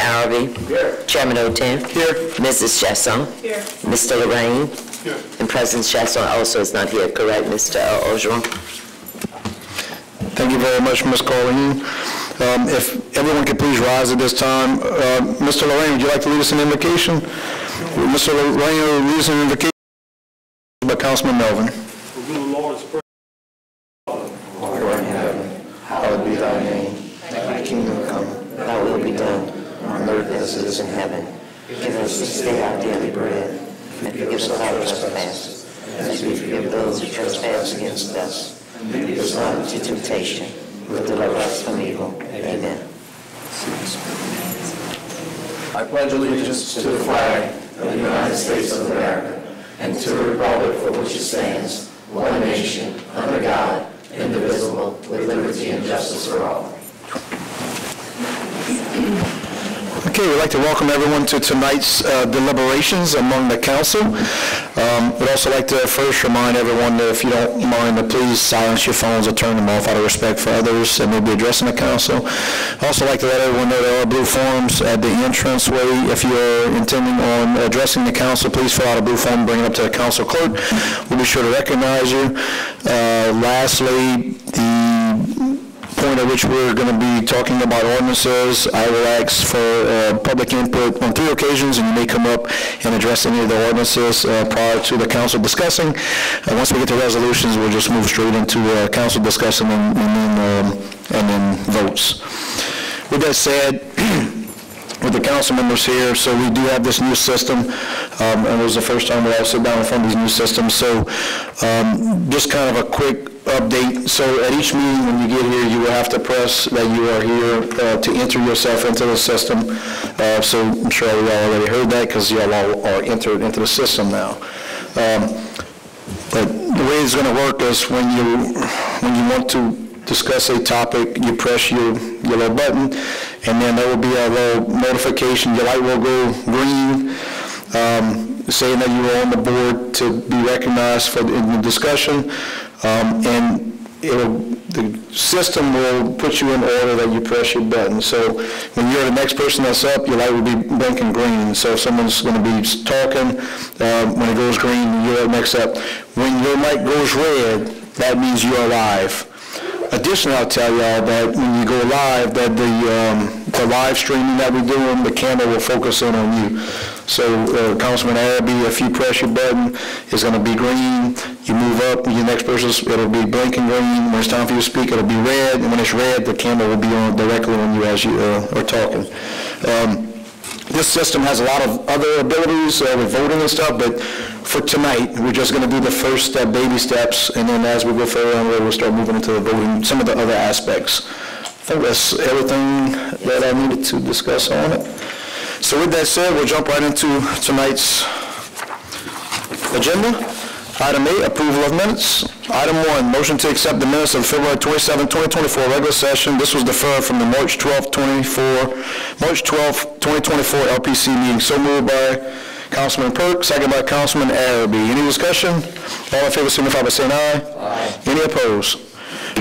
Arabi. Here. Chairman Oten. Here. Mrs. Chasson. Here. Mr. Lorraine. Here. And President Chasson also is not here, correct, Mr. Ogeron? Thank you very much, Ms. Colleen. If everyone could please rise at this time. Mr. Lorraine, would you like to lead us in invocation? Mr. Lorraine will lead us in invocation by Councilman Melvin. Lord in heaven, hallowed be thy name. Thy kingdom come, thy will be done, on earth as it is in heaven. Give us this day our daily bread, and forgive us our trespasses, as we forgive those who trespass against us. And lead us not into temptation, but deliver us from evil. Amen. I pledge allegiance to the flag of the United States of America, and to the republic for which it stands, one nation, under God, indivisible, with liberty and justice for all. Okay, we'd like to welcome everyone to tonight's deliberations among the council. We'd also like to first remind everyone that if you don't mind, to please silence your phones or turn them off out of respect for others that may be addressing the council. I'd also like to let everyone know there are blue forms at the entranceway. If you're intending on addressing the council, please fill out a blue form, bring it up to the council clerk. We'll be sure to recognize you. Lastly, the point at which we're going to be talking about ordinances, I will ask for public input on 3 occasions, and you may come up and address any of the ordinances prior to the council discussing. Once we get to resolutions, we'll just move straight into council discussing and then votes. With that said, with the council members here, so we do have this new system, and it was the first time we all sit down in front of these new systems. So just kind of a quick update. So at each meeting when you get here, you will have to press that you are here to enter yourself into the system. So I'm sure we all already heard that because you all are entered into the system now. But the way it's going to work is when you want to discuss a topic, you press your little button, and then there will be a little notification. Your light will go green, saying that you are on the board to be recognized in the discussion, and the system will put you in order that you press your button. So when you're the next person that's up, your light will be blinking green. So if someone's going to be talking, when it goes green, you're next up. When your light goes red, that means you're live. Additionally, I'll tell y'all that when you go live, that the live streaming that we're doing, the camera will focus in on you. So Councilman Arabi, if you press your button, it's going to be green. You move up, your next person, it'll be blinking green. When it's time for you to speak, it'll be red. And when it's red, the camera will be on directly on you as you are talking. This system has a lot of other abilities with voting and stuff, but for tonight, we're just going to do the first step, baby steps, and then as we go further on, we'll start moving into the voting, some of the other aspects. I think that's everything that I needed to discuss on it. So with that said, we'll jump right into tonight's agenda. Item 8, approval of minutes. Item 1, motion to accept the minutes of February 27, 2024 regular session. This was deferred from the March 12, 2024 LPC meeting. So moved by Councilman Perk, second by Councilman Arabi. Any discussion? All in favor signify by saying aye. Aye. Any opposed?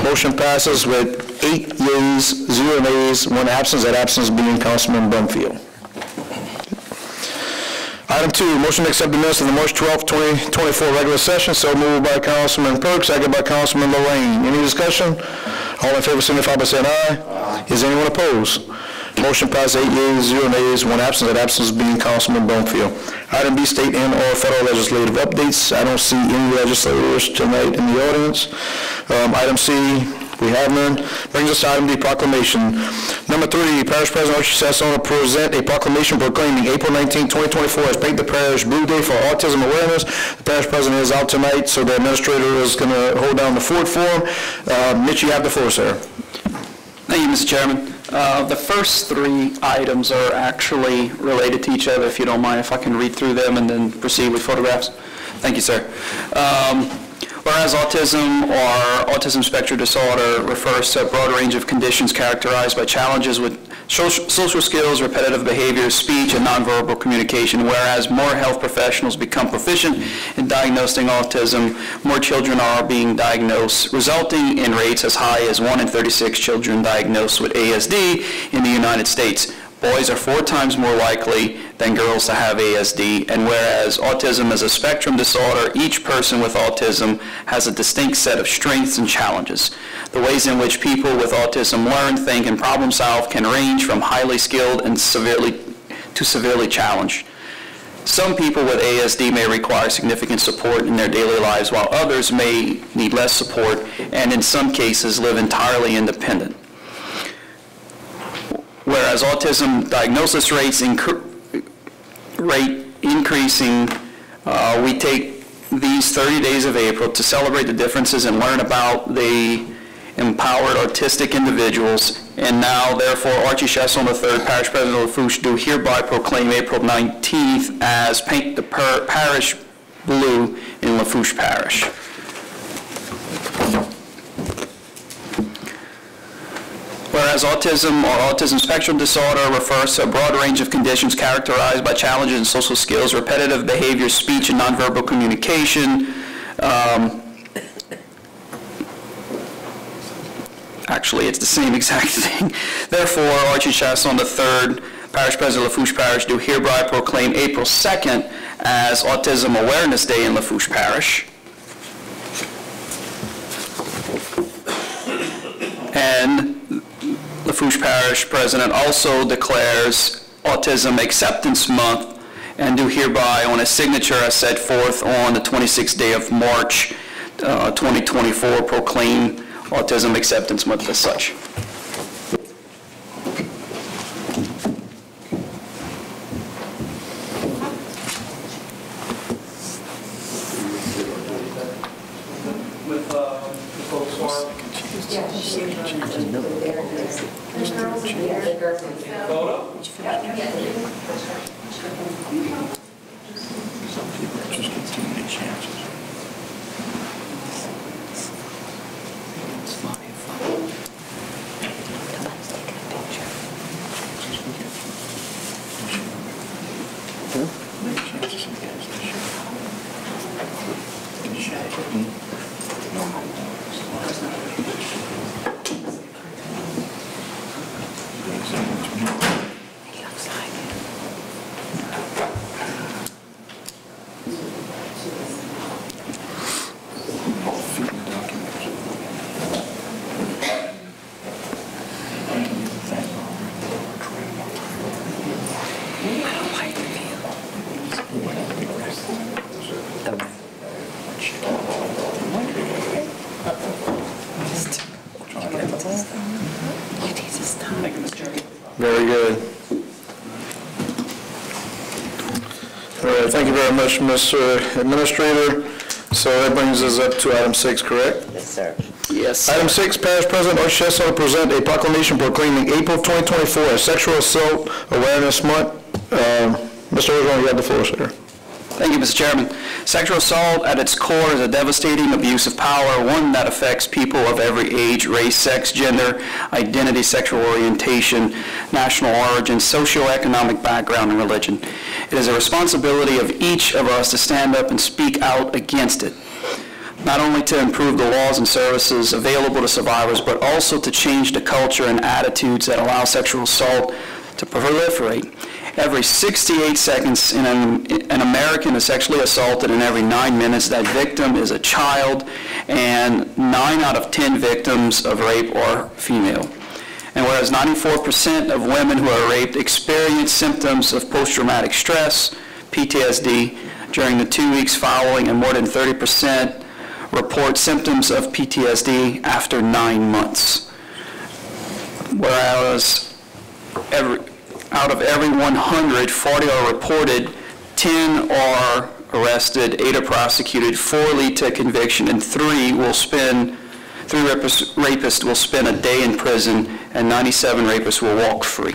Motion passes with 8 yeas, 0 nays, 1 absence. That absence being Councilman Brumfield. Item 2, motion to accept the minutes of the March 12, 2024 regular session. So moved by Councilman Perk, second by Councilman Lorraine. Any discussion? All in favor signify by saying aye. Aye. Is anyone opposed? Motion passes 8 yeas, 0 nays, 1 absence. That absence being Councilman Brumfield. Item B, state and or federal legislative updates. I don't see any legislators tonight in the audience. Item C, we have none. Brings us to item D, proclamation. Number 3, Parish President Archie Sassone will present a proclamation proclaiming April 19, 2024 as Paint the Parish Blue Day for Autism Awareness. The Parish President is out tonight, so the administrator is going to hold down the fort for him. Mitch, you have the floor, sir. Thank you, Mr. Chairman. The first 3 items are actually related to each other, if you don't mind, if I can read through them and then proceed with photographs. Thank you, sir. Whereas autism or autism spectrum disorder refers to a broad range of conditions characterized by challenges with social skills, repetitive behaviors, speech, and nonverbal communication. Whereas more health professionals become proficient in diagnosing autism, more children are being diagnosed, resulting in rates as high as 1 in 36 children diagnosed with ASD in the United States. Boys are 4 times more likely than girls to have ASD, and whereas autism is a spectrum disorder, each person with autism has a distinct set of strengths and challenges. The ways in which people with autism learn, think, and problem solve can range from highly skilled and severely challenged. Some people with ASD may require significant support in their daily lives, while others may need less support and in some cases live entirely independent. Whereas autism diagnosis rates increasing, we take these 30 days of April to celebrate the differences and learn about the empowered autistic individuals. And now, therefore, Archie Chesson III, Parish President of Lafourche, do hereby proclaim April 19th as Paint the Parish Blue in Lafourche Parish. Whereas autism or autism spectrum disorder refers to a broad range of conditions characterized by challenges in social skills, repetitive behavior, speech, and nonverbal communication. Actually, it's the same exact thing. Therefore, Archie Chasson III, Parish President of Lafourche Parish, do hereby proclaim April 2nd as Autism Awareness Day in Lafourche Parish. And Lafourche Parish President also declares Autism Acceptance Month and do hereby on a signature as set forth on the 26th day of March 2024 proclaim Autism Acceptance Month as such. Very good. All right, thank you very much, Mr. Administrator. So that brings us up to item 6, correct? Yes, sir. Yes. Item 6, Parish President Archie Chesson will present a proclamation proclaiming April 2024 as Sexual Assault Awareness Month. Mr. Orgeron, you have the floor, sir. Thank you, Mr. Chairman. Sexual assault at its core is a devastating abuse of power, one that affects people of every age, race, sex, gender, identity, sexual orientation, national origin, socioeconomic background, and religion. It is a responsibility of each of us to stand up and speak out against it, not only to improve the laws and services available to survivors, but also to change the culture and attitudes that allow sexual assault to proliferate. Every 68 seconds, an American is sexually assaulted, and every 9 minutes that victim is a child, and 9 out of 10 victims of rape are female. And whereas 94% of women who are raped experience symptoms of post-traumatic stress, PTSD, during the 2 weeks following, and more than 30% report symptoms of PTSD after 9 months. Whereas out of every 100, 40 are reported, 10 are arrested, 8 are prosecuted, 4 lead to conviction, and 3 rapists will spend a day in prison, and 97 rapists will walk free.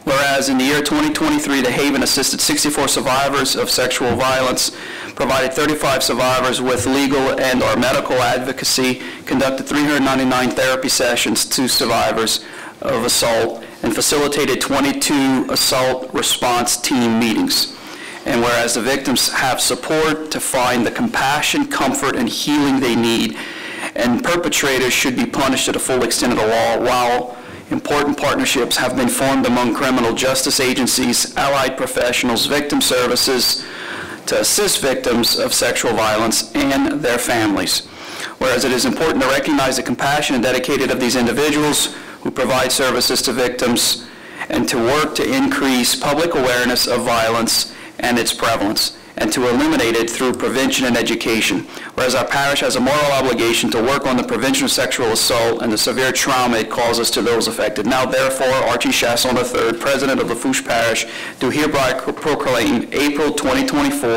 Whereas in the year 2023, the Haven assisted 64 survivors of sexual violence, provided 35 survivors with legal and or medical advocacy, conducted 399 therapy sessions to survivors of assault, and facilitated 22 assault response team meetings. And whereas the victims have support to find the compassion, comfort, and healing they need, and perpetrators should be punished to the full extent of the law, while Important partnerships have been formed among criminal justice agencies, allied professionals, victim services, to assist victims of sexual violence and their families. Whereas it is important to recognize the compassion and dedicated of these individuals who provide services to victims and to work to increase public awareness of violence and its prevalence, and to eliminate it through prevention and education. Whereas our parish has a moral obligation to work on the prevention of sexual assault and the severe trauma it causes to those affected. Now therefore, Archie Chasson III, President of Lafourche Parish, do hereby proclaim April 2024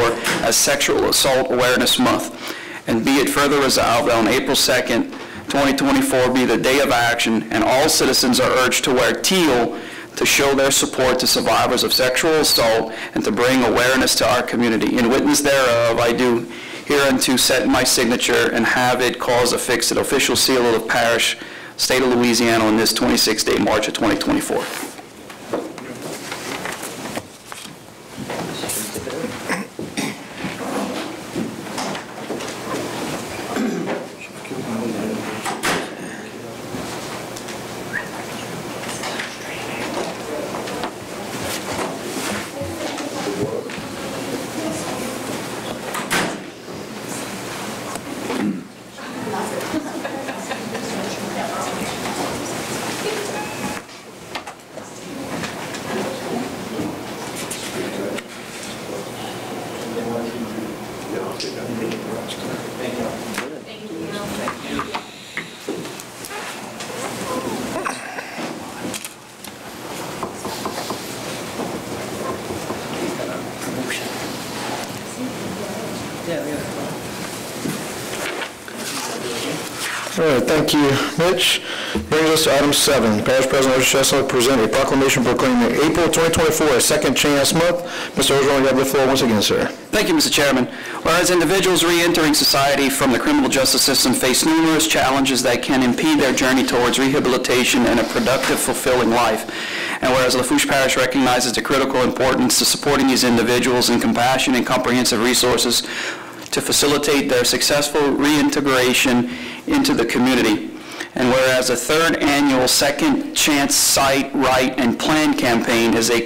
as Sexual Assault Awareness Month. And be it further resolved that on April 2nd, 2024 be the day of action, and all citizens are urged to wear teal to show their support to survivors of sexual assault and to bring awareness to our community. In witness thereof, I do hereunto set my signature and have it cause affixed an official seal of the parish, state of Louisiana, on this 26th day, March of 2024. All right, thank you, Mitch. Brings us to item 7. Parish President Archie Chasson will present a proclamation proclaiming April 2024 as Second Chance Month. Mr. Osborne, you have the floor once again, sir. Thank you, Mr. Chairman. Whereas individuals re-entering society from the criminal justice system face numerous challenges that can impede their journey towards rehabilitation and a productive, fulfilling life. And whereas Lafourche Parish recognizes the critical importance to supporting these individuals in compassion and comprehensive resources to facilitate their successful reintegration into the community. And whereas the 3rd annual Second Chance Site, Right, and Plan campaign is a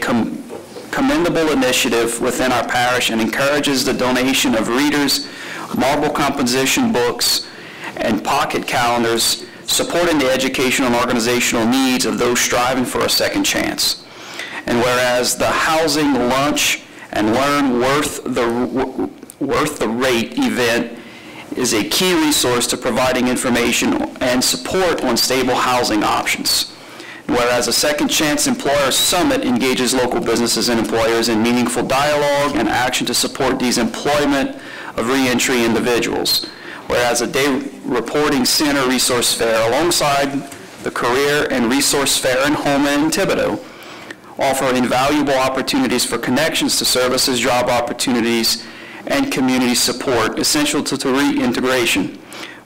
commendable initiative within our parish and encourages the donation of readers, marble composition books, and pocket calendars, supporting the educational and organizational needs of those striving for a second chance. And whereas the Housing Lunch and Learn Worth the Rate event is a key resource to providing information and support on stable housing options. Whereas a Second Chance Employer Summit engages local businesses and employers in meaningful dialogue and action to support these employment of reentry individuals. Whereas a Day Reporting Center Resource Fair alongside the Career and Resource Fair in Houma and Thibodaux offer invaluable opportunities for connections to services, job opportunities, and community support essential to reintegration.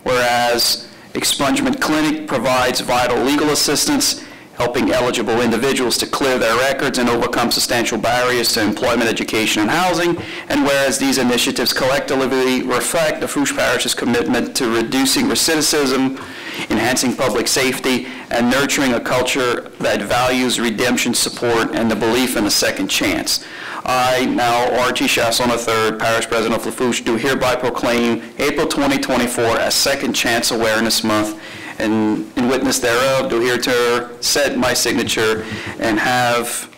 Whereas Expungement Clinic provides vital legal assistance, helping eligible individuals to clear their records and overcome substantial barriers to employment, education, and housing. And whereas these initiatives collectively reflect the Lafourche Parish's commitment to reducing recidivism, enhancing public safety, and nurturing a culture that values redemption, support, and the belief in a second chance. I, now Archie Chasson III, Parish President of Lafourche, do hereby proclaim April 2024 as Second Chance Awareness Month, and in witness thereof, do hereby set my signature and have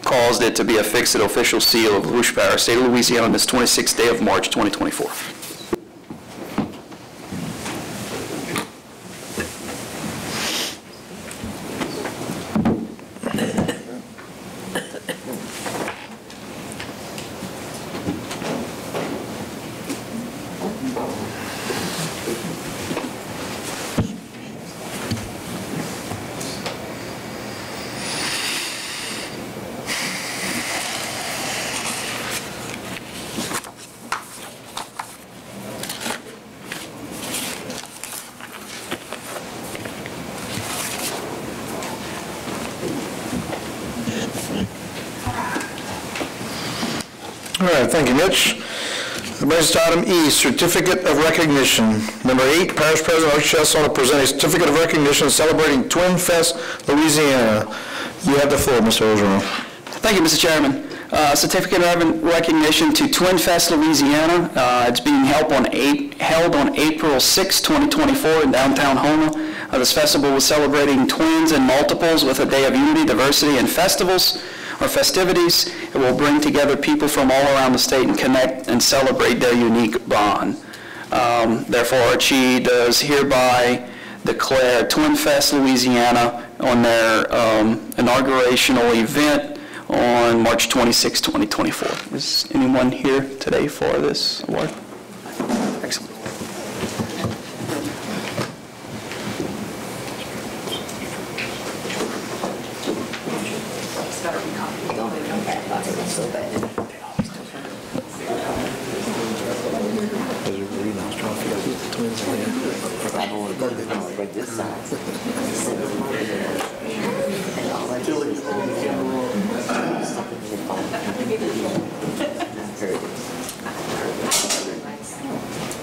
caused it to be affixed an official seal of Lafourche Parish, State of Louisiana, on this 26th day of March 2024. All right, thank you, Mitch. That brings us to item E, Certificate of Recognition. Number 8, Parish President Archie Chesson to present a Certificate of Recognition celebrating Twin Fest, Louisiana. You have the floor, Mr. Ogeron. Thank you, Mr. Chairman. Certificate of recognition to Twin Fest, Louisiana. It's being held on April 6, 2024 in downtown Houma. This festival was celebrating twins and multiples with a day of unity, diversity, and festivities. It will bring together people from all around the state and connect and celebrate their unique bond. Therefore, Archie does hereby declare Twin Fest, Louisiana on their inaugurational event on March 26, 2024. Is anyone here today for this award? Excellent.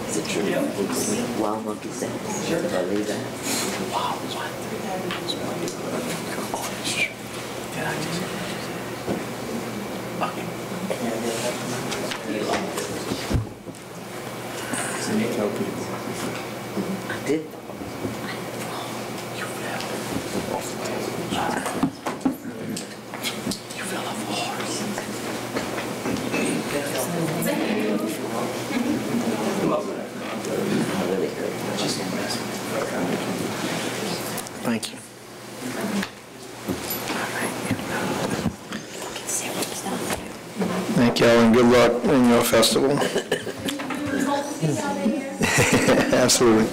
Is it true? Wild monkey sounds. Sure. Did I read that? Wow. I did. You fell off a horse. Thank you. Thank y'all and good luck in your festival. Absolutely.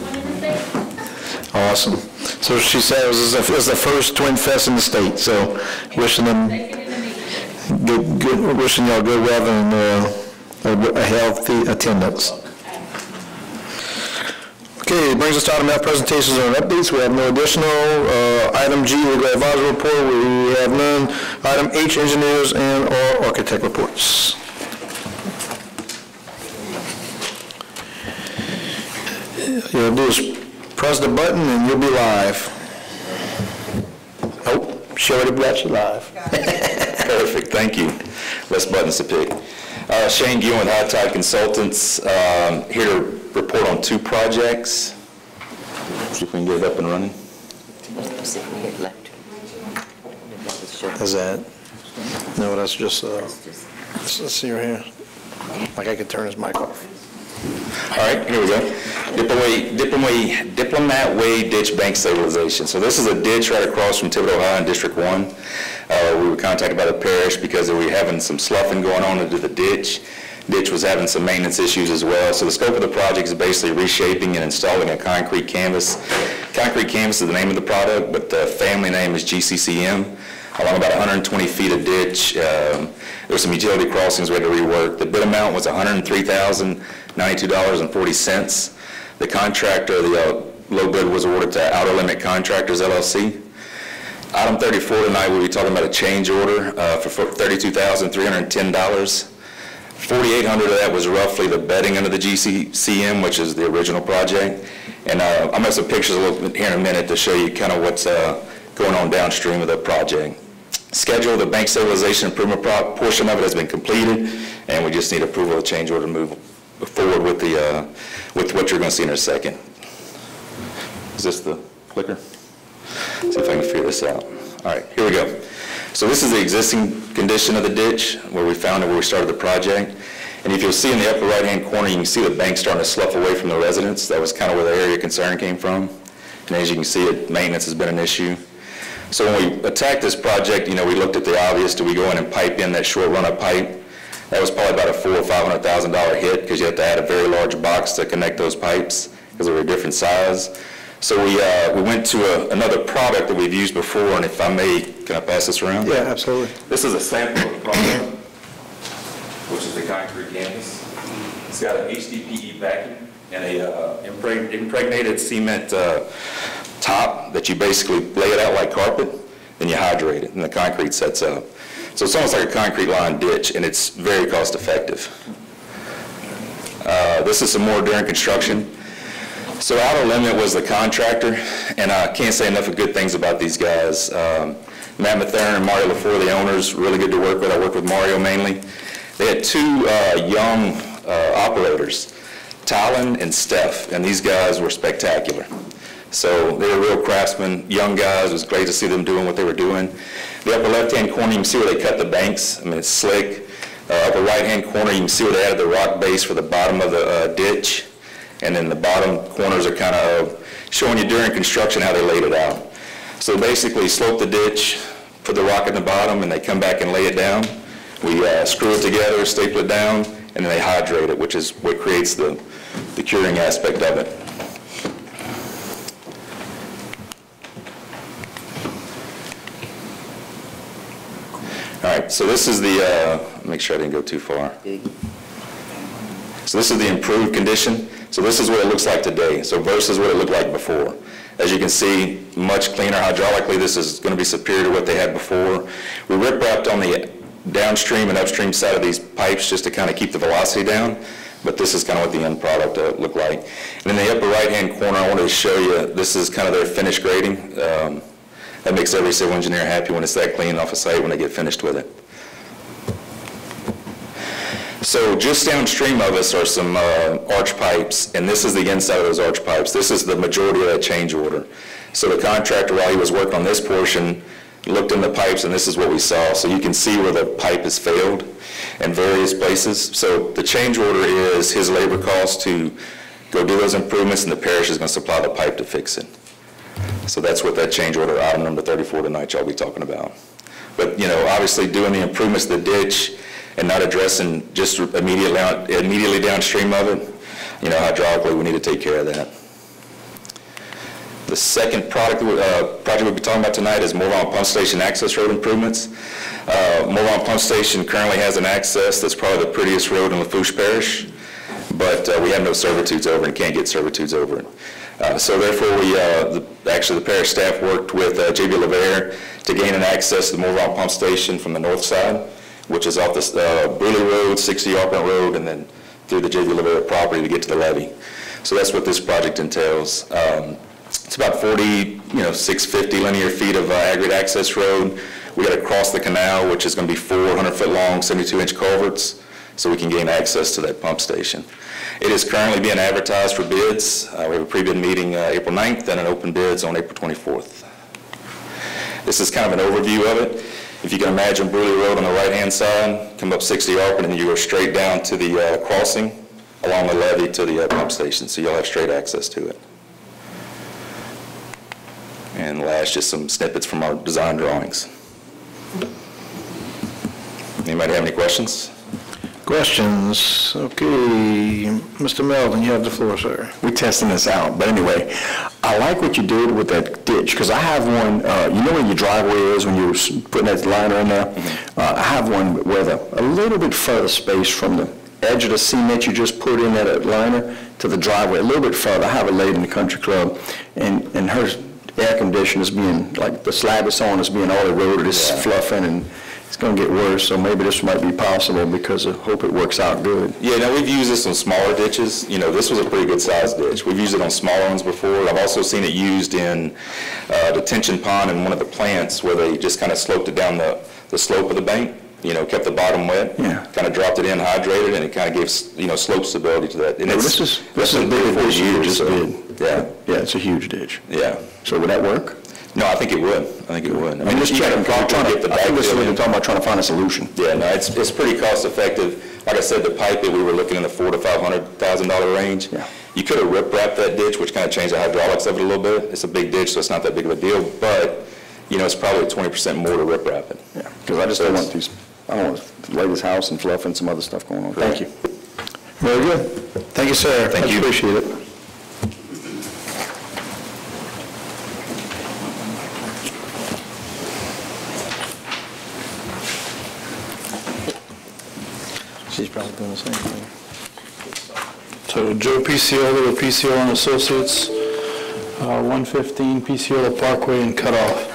Awesome. So she said it was the first Twin Fest in the state, so wishing them wishing y'all good weather and a healthy attendance. Okay, it brings us to item F, presentations and updates. We have no additional. Item G, legal advisory report. We have none. Item H, engineers and or architect reports. You'll do is press the button and you'll be live. Oh, she already got you live. Perfect, thank you. Less buttons to pick. Shane Gill with High Tide Consultants, here to report on 2 projects. See if we can get it up and running. Is that? No, that's just, let's see your hand. Like I could turn his mic off. All right, here we go. Diplomat Way Ditch Bank Stabilization. So this is a ditch right across from Thibodeau High in District 1. We were contacted by the parish because we were having some sloughing going on into the ditch. Ditch was having some maintenance issues as well. So the scope of the project is basically reshaping and installing a concrete canvas. Concrete canvas is the name of the product, but the family name is GCCM. Along about 120 feet of ditch. There were some utility crossings we had to rework. The bid amount was $103,092.40. The contractor, the low bid was awarded to Outer Limit Contractors, LLC. Item 34 tonight, we'll be talking about a change order for $32,310. $4,800 of that was roughly the bedding under the GCCM, which is the original project. And I'm going to have some pictures a little bit here in a minute to show you kind of what's going on downstream of the project. Schedule, the bank stabilization improvement portion of it has been completed, and we just need approval of change order to move forward with the with what you're going to see in a second. Is this the clicker? See if I can figure this out. All right, here we go. So this is the existing condition of the ditch where we found it where we started the project. And if you'll see in the upper right-hand corner, you can see the bank starting to slough away from the residents. That was kind of where the area of concern came from. And as you can see, maintenance has been an issue. So when we attacked this project, we looked at the obvious. Do we go in and pipe in that short run-up pipe? That was probably about a $400,000 or $500,000 hit because you have to add a very large box to connect those pipes because they were a different size. So we went to another product that we've used before, and if I may, can I pass this around? Yeah, absolutely. This is a sample of the product, which is the concrete canvas. It's got an HDPE backing and a impregnated cement top that you basically lay it out like carpet, then you hydrate it, and the concrete sets up. So it's almost like a concrete lined ditch, and it's very cost effective. This is some more during construction. So Outer Limit was the contractor, and I can't say enough of good things about these guys. Matt Mathern and Mario Lafourche, the owners, really good to work with. I worked with Mario mainly. They had two young operators, Tylen and Steph, and these guys were spectacular. So they were real craftsmen, young guys. It was great to see them doing what they were doing. The upper left-hand corner, you can see where they cut the banks. I mean, it's slick. Upper right-hand corner, you can see where they added the rock base for the bottom of the ditch. And then the bottom corners are kind of showing you during construction how they laid it out. So basically, slope the ditch, put the rock in the bottom, and they come back and lay it down. We screw it together, staple it down, and then they hydrate it, which is what creates the curing aspect of it. All right, so this is the, make sure I didn't go too far. So this is the improved condition. So this is what it looks like today, so versus what it looked like before. As you can see, much cleaner hydraulically. This is going to be superior to what they had before. We rip-wrapped on the downstream and upstream side of these pipes just to kind of keep the velocity down, but this is kind of what the end product looked like. And in the upper right-hand corner, I wanted to show you, this is kind of their finished grading. That makes every civil engineer happy when it's that clean off a site when they get finished with it. So just downstream of us are some arch pipes, and this is the inside of those arch pipes. This is the majority of that change order. So the contractor, while he was working on this portion, looked in the pipes, and this is what we saw. So you can see where the pipe has failed in various places. So the change order is his labor cost to go do those improvements, and the parish is going to supply the pipe to fix it. So that's what that change order item number 34 tonight y'all be talking about. But, you know, obviously doing the improvements to the ditch and not addressing just immediately downstream of it, you know, hydraulically we need to take care of that. The second project we'll be talking about tonight is Morvon Pump Station access road improvements. Morvon Pump Station currently has an access that's probably the prettiest road in Lafourche Parish, but we have no servitudes over it and can't get servitudes over it. So therefore actually the parish staff worked with J.B. LeVere to gain an access to the Morvon Pump Station from the north side, which is off the Bruley Road, 60 Yarpent Road, and then through the J.B. LeVere property to get to the levee. So that's what this project entails. It's about 650 linear feet of aggregate access road. We got to cross the canal, which is going to be 400-foot long, 72-inch culverts, so we can gain access to that pump station. It is currently being advertised for bids. We have a pre-bid meeting April 9th and an open bids on April 24th. This is kind of an overview of it. If you can imagine Bruley Road on the right-hand side, come up 60 Yarpent, and then you go straight down to the crossing along the levee to the pump station, so you'll have straight access to it. And last, just some snippets from our design drawings. Anybody have any questions? Questions? Okay, Mr. Melvin, you have the floor, sir. We're testing this out, but anyway, I like what you did with that ditch, because I have one, you know where your driveway is when you're putting that liner in there? Mm-hmm. I have one where a little bit further space from the edge of the cement you just put in that liner to the driveway, a little bit further. I have a lady in the country club, and her air conditioner is being, like the slab it's on is being all eroded, it's fluffing, and it's going to get worse, so maybe this might be possible because I hope it works out good. Yeah, now we've used this on smaller ditches. You know, this was a pretty good sized ditch. We've used it on smaller ones before. I've also seen it used in detention pond in one of the plants where they just kind of sloped it down the slope of the bank, you know, kept the bottom wet, kind of dropped it in, hydrated, and it kind of gives, you know, slope stability to that. And this is big, this huge, yeah, it's a huge ditch. Yeah. So would that work? No, I think it would. I think it would. I mean, just check. I think this is what you're talking about, trying to find a solution. Yeah, no, it's pretty cost effective. Like I said, the pipe that we were looking in the $400,000 to $500,000 range. Yeah. You could have rip-wrapped that ditch, which kind of changed the hydraulics of it a little bit. It's a big ditch, so it's not that big of a deal, but you know, it's probably 20% more to rip-wrap it. Yeah, because I just don't want these. I don't want to lay this house and fluff and some other stuff going on. Correct. Thank you. Very good. Thank you, sir. Thank you. Appreciate it. She's probably doing the same thing. So Joe Picciolo of Picciolo and Associates, 115 Picciolo Parkway in Cutoff.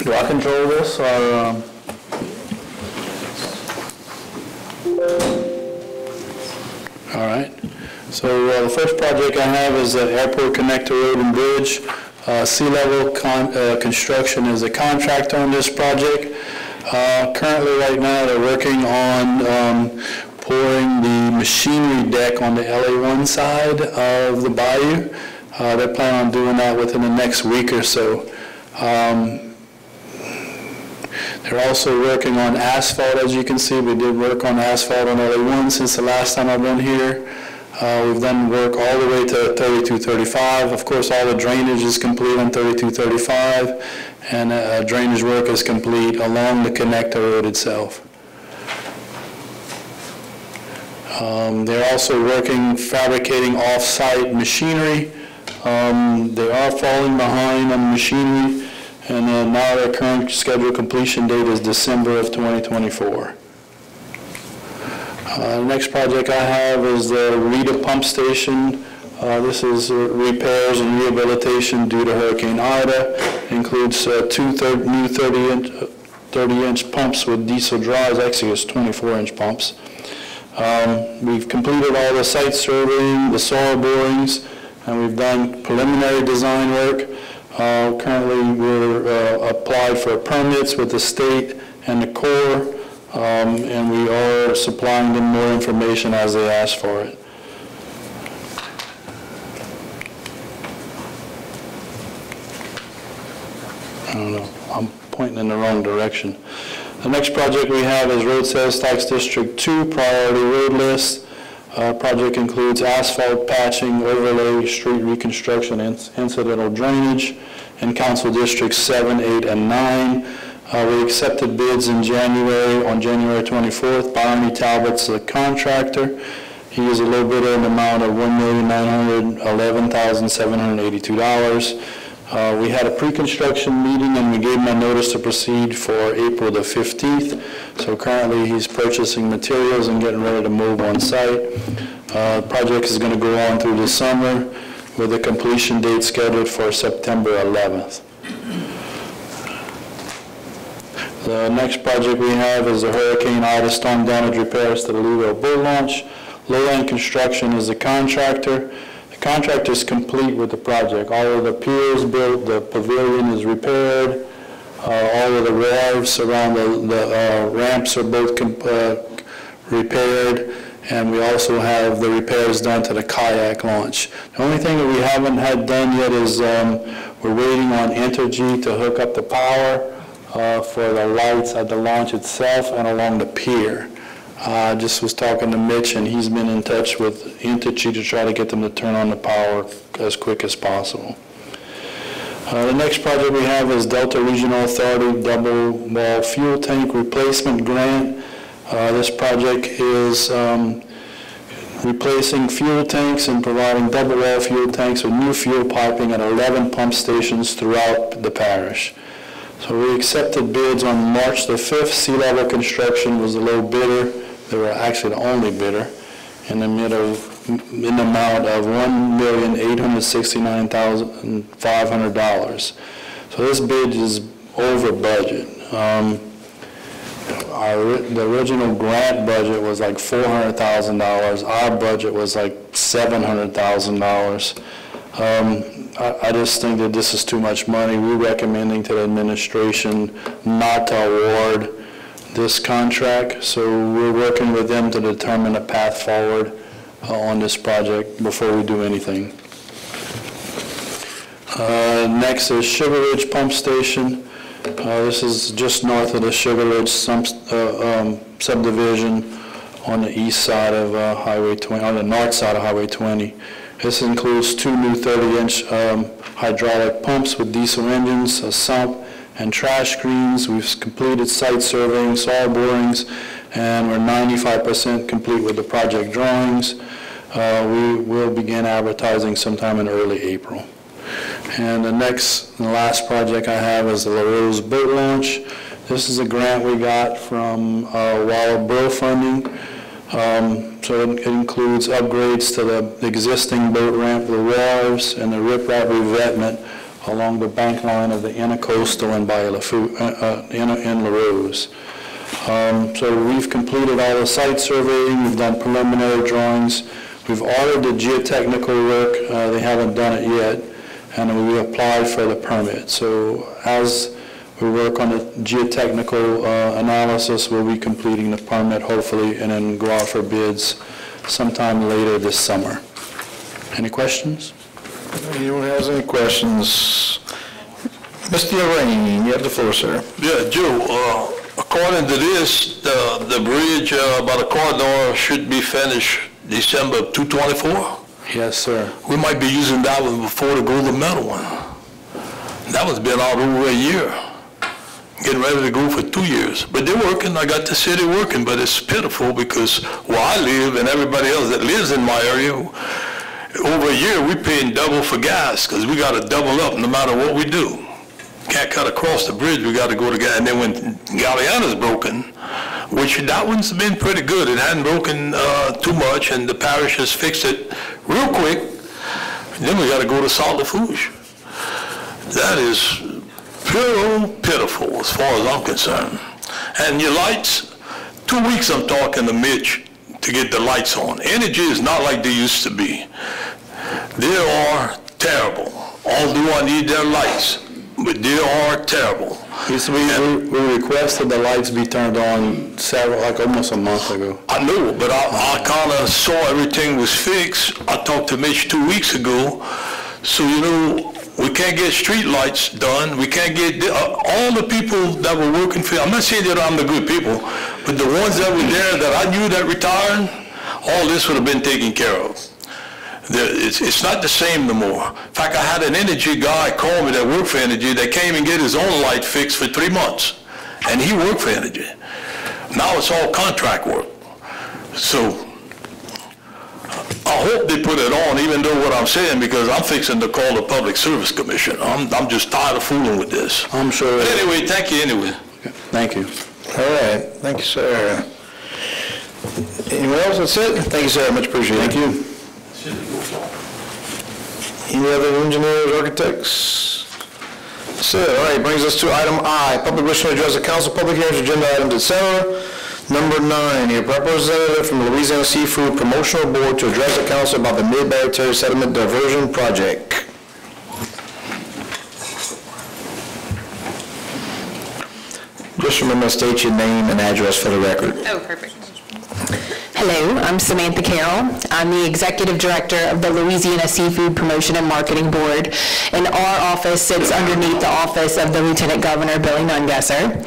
Do I control this, or? All right. So the first project I have is the Airport Connector Road and Bridge. Sea-level construction is a contractor on this project. Currently, right now, they're working on pouring the machinery deck on the LA1 side of the bayou. They plan on doing that within the next week or so. They're also working on asphalt, as you can see. We did work on asphalt on LA1 since the last time I've been here. We've done work all the way to 3235. Of course, all the drainage is complete on 3235, and drainage work is complete along the connector road itself. They're also working, fabricating off-site machinery. They are falling behind on machinery, and now their current scheduled completion date is December of 2024. The next project I have is the Rita Pump Station. This is repairs and rehabilitation due to Hurricane Ida. It includes two new 30-inch pumps with diesel drives. Actually, it's 24-inch pumps. We've completed all the site surveying, the soil borings, and we've done preliminary design work. Currently, we're applied for permits with the state and the Corps. And we are supplying them more information as they ask for it. I don't know, I'm pointing in the wrong direction. The next project we have is Road Sales Tax District 2 Priority Road List. Project includes asphalt patching, overlay, street reconstruction, incidental drainage in Council Districts 7, 8, and 9. We accepted bids in January, on January 24th. Barney Talbot's the contractor. He is a low bidder in the amount of $1,911,782. We had a pre-construction meeting and we gave him a notice to proceed for April the 15th. So currently he's purchasing materials and getting ready to move on site. The project is going to go on through the summer with a completion date scheduled for September 11th. The next project we have is the Hurricane Ida storm damage repairs to the Louisville boat launch. Low-end Construction is the contractor. The contractor is complete with the project. All of the piers built, the pavilion is repaired, all of the wharves around the ramps are both repaired, and we also have the repairs done to the kayak launch. The only thing that we haven't had done yet is we're waiting on Entergy to hook up the power for the lights at the launch itself and along the pier. I just was talking to Mitch, and he's been in touch with Entergy to try to get them to turn on the power as quick as possible. The next project we have is Delta Regional Authority Double Wall Fuel Tank Replacement Grant. This project is replacing fuel tanks and providing double wall fuel tanks with new fuel piping at 11 pump stations throughout the parish. So we accepted bids on March the 5th. Sea Level Construction was the low bidder. They were actually the only bidder in the amount of $1,869,500. So this bid is over budget. The original grant budget was like $400,000. Our budget was like $700,000. I just think that this is too much money. We're recommending to the administration not to award this contract, so we're working with them to determine a path forward on this project before we do anything. Next is Sugar Ridge Pump Station. This is just north of the Sugar Ridge subdivision on the east side of Highway 20, on the north side of Highway 20. This includes two new 30-inch hydraulic pumps with diesel engines, a sump, and trash screens. We've completed site surveying, soil borings, and we're 95% complete with the project drawings. We will begin advertising sometime in early April. And the last project I have is the La Rose boat launch. This is a grant we got from Wild Borough funding. So it includes upgrades to the existing boat ramp, the wharves, and the riprap revetment along the bank line of the Intercoastal and by in La Rose. So we've completed all the site surveying, we've done preliminary drawings. We've ordered the geotechnical work. They haven't done it yet, and we applied for the permit. So as we work on the geotechnical analysis, we'll be completing the permit hopefully, and then go out for bids sometime later this summer. Any questions? Anyone has any questions? Mr. Rain, you have the floor, sir. Yeah, Joe, according to this, the bridge by the corridor should be finished December 2024? Yes, sir. We might be using that one before to go to the metal one. That one's been out over a year. Getting ready to go for 2 years. But they're working. I got the city working, but it's pitiful because where I live and everybody else that lives in my area, over a year we're paying double for gas because we got to double up no matter what we do. Can't cut across the bridge, we got to go to gas. And then when Galliana's broken, which that one's been pretty good. It hadn't broken too much, and the parish has fixed it real quick. Then we got to go to Lafourche. That is pitiful as far as I'm concerned. And your lights, 2 weeks I'm talking to Mitch to get the lights on. Energy is not like they used to be. They are terrible, although I need their lights, but they are terrible. We requested the lights be turned on almost a month ago. I know, but I kind of saw everything was fixed. I talked to Mitch 2 weeks ago. So, you know, we can't get street lights done. We can't get, all the people that were working for, I'm not saying that I'm the good people, but the ones that were there that I knew that retired, all this would have been taken care of. It's not the same no more. In fact, I had an energy guy call me that worked for energy that came and get his own light fixed for 3 months. And he worked for energy. Now it's all contract work. So I hope they put it on, even though what I'm saying, because I'm fixing to call the Public Service Commission. I'm just tired of fooling with this. I'm sure. But anyway, thank you anyway. Thank you. All right, thank you, sir. Anyone else? That's it? Thank you, sir, much appreciated. Thank you. Any other engineers, architects? That's it. All right, brings us to item I, public wishing to address the council public hearings, agenda items, etc. Number 9, a representative from the Louisiana Seafood Promotional Board to address the council about the Mid-Barataria Sediment Diversion Project. Just remember to state your name and address for the record. Oh, perfect. Hello, I'm Samantha Carroll. I'm the Executive Director of the Louisiana Seafood Promotion and Marketing Board, and our office sits underneath the office of the Lieutenant Governor, Billy Nungesser.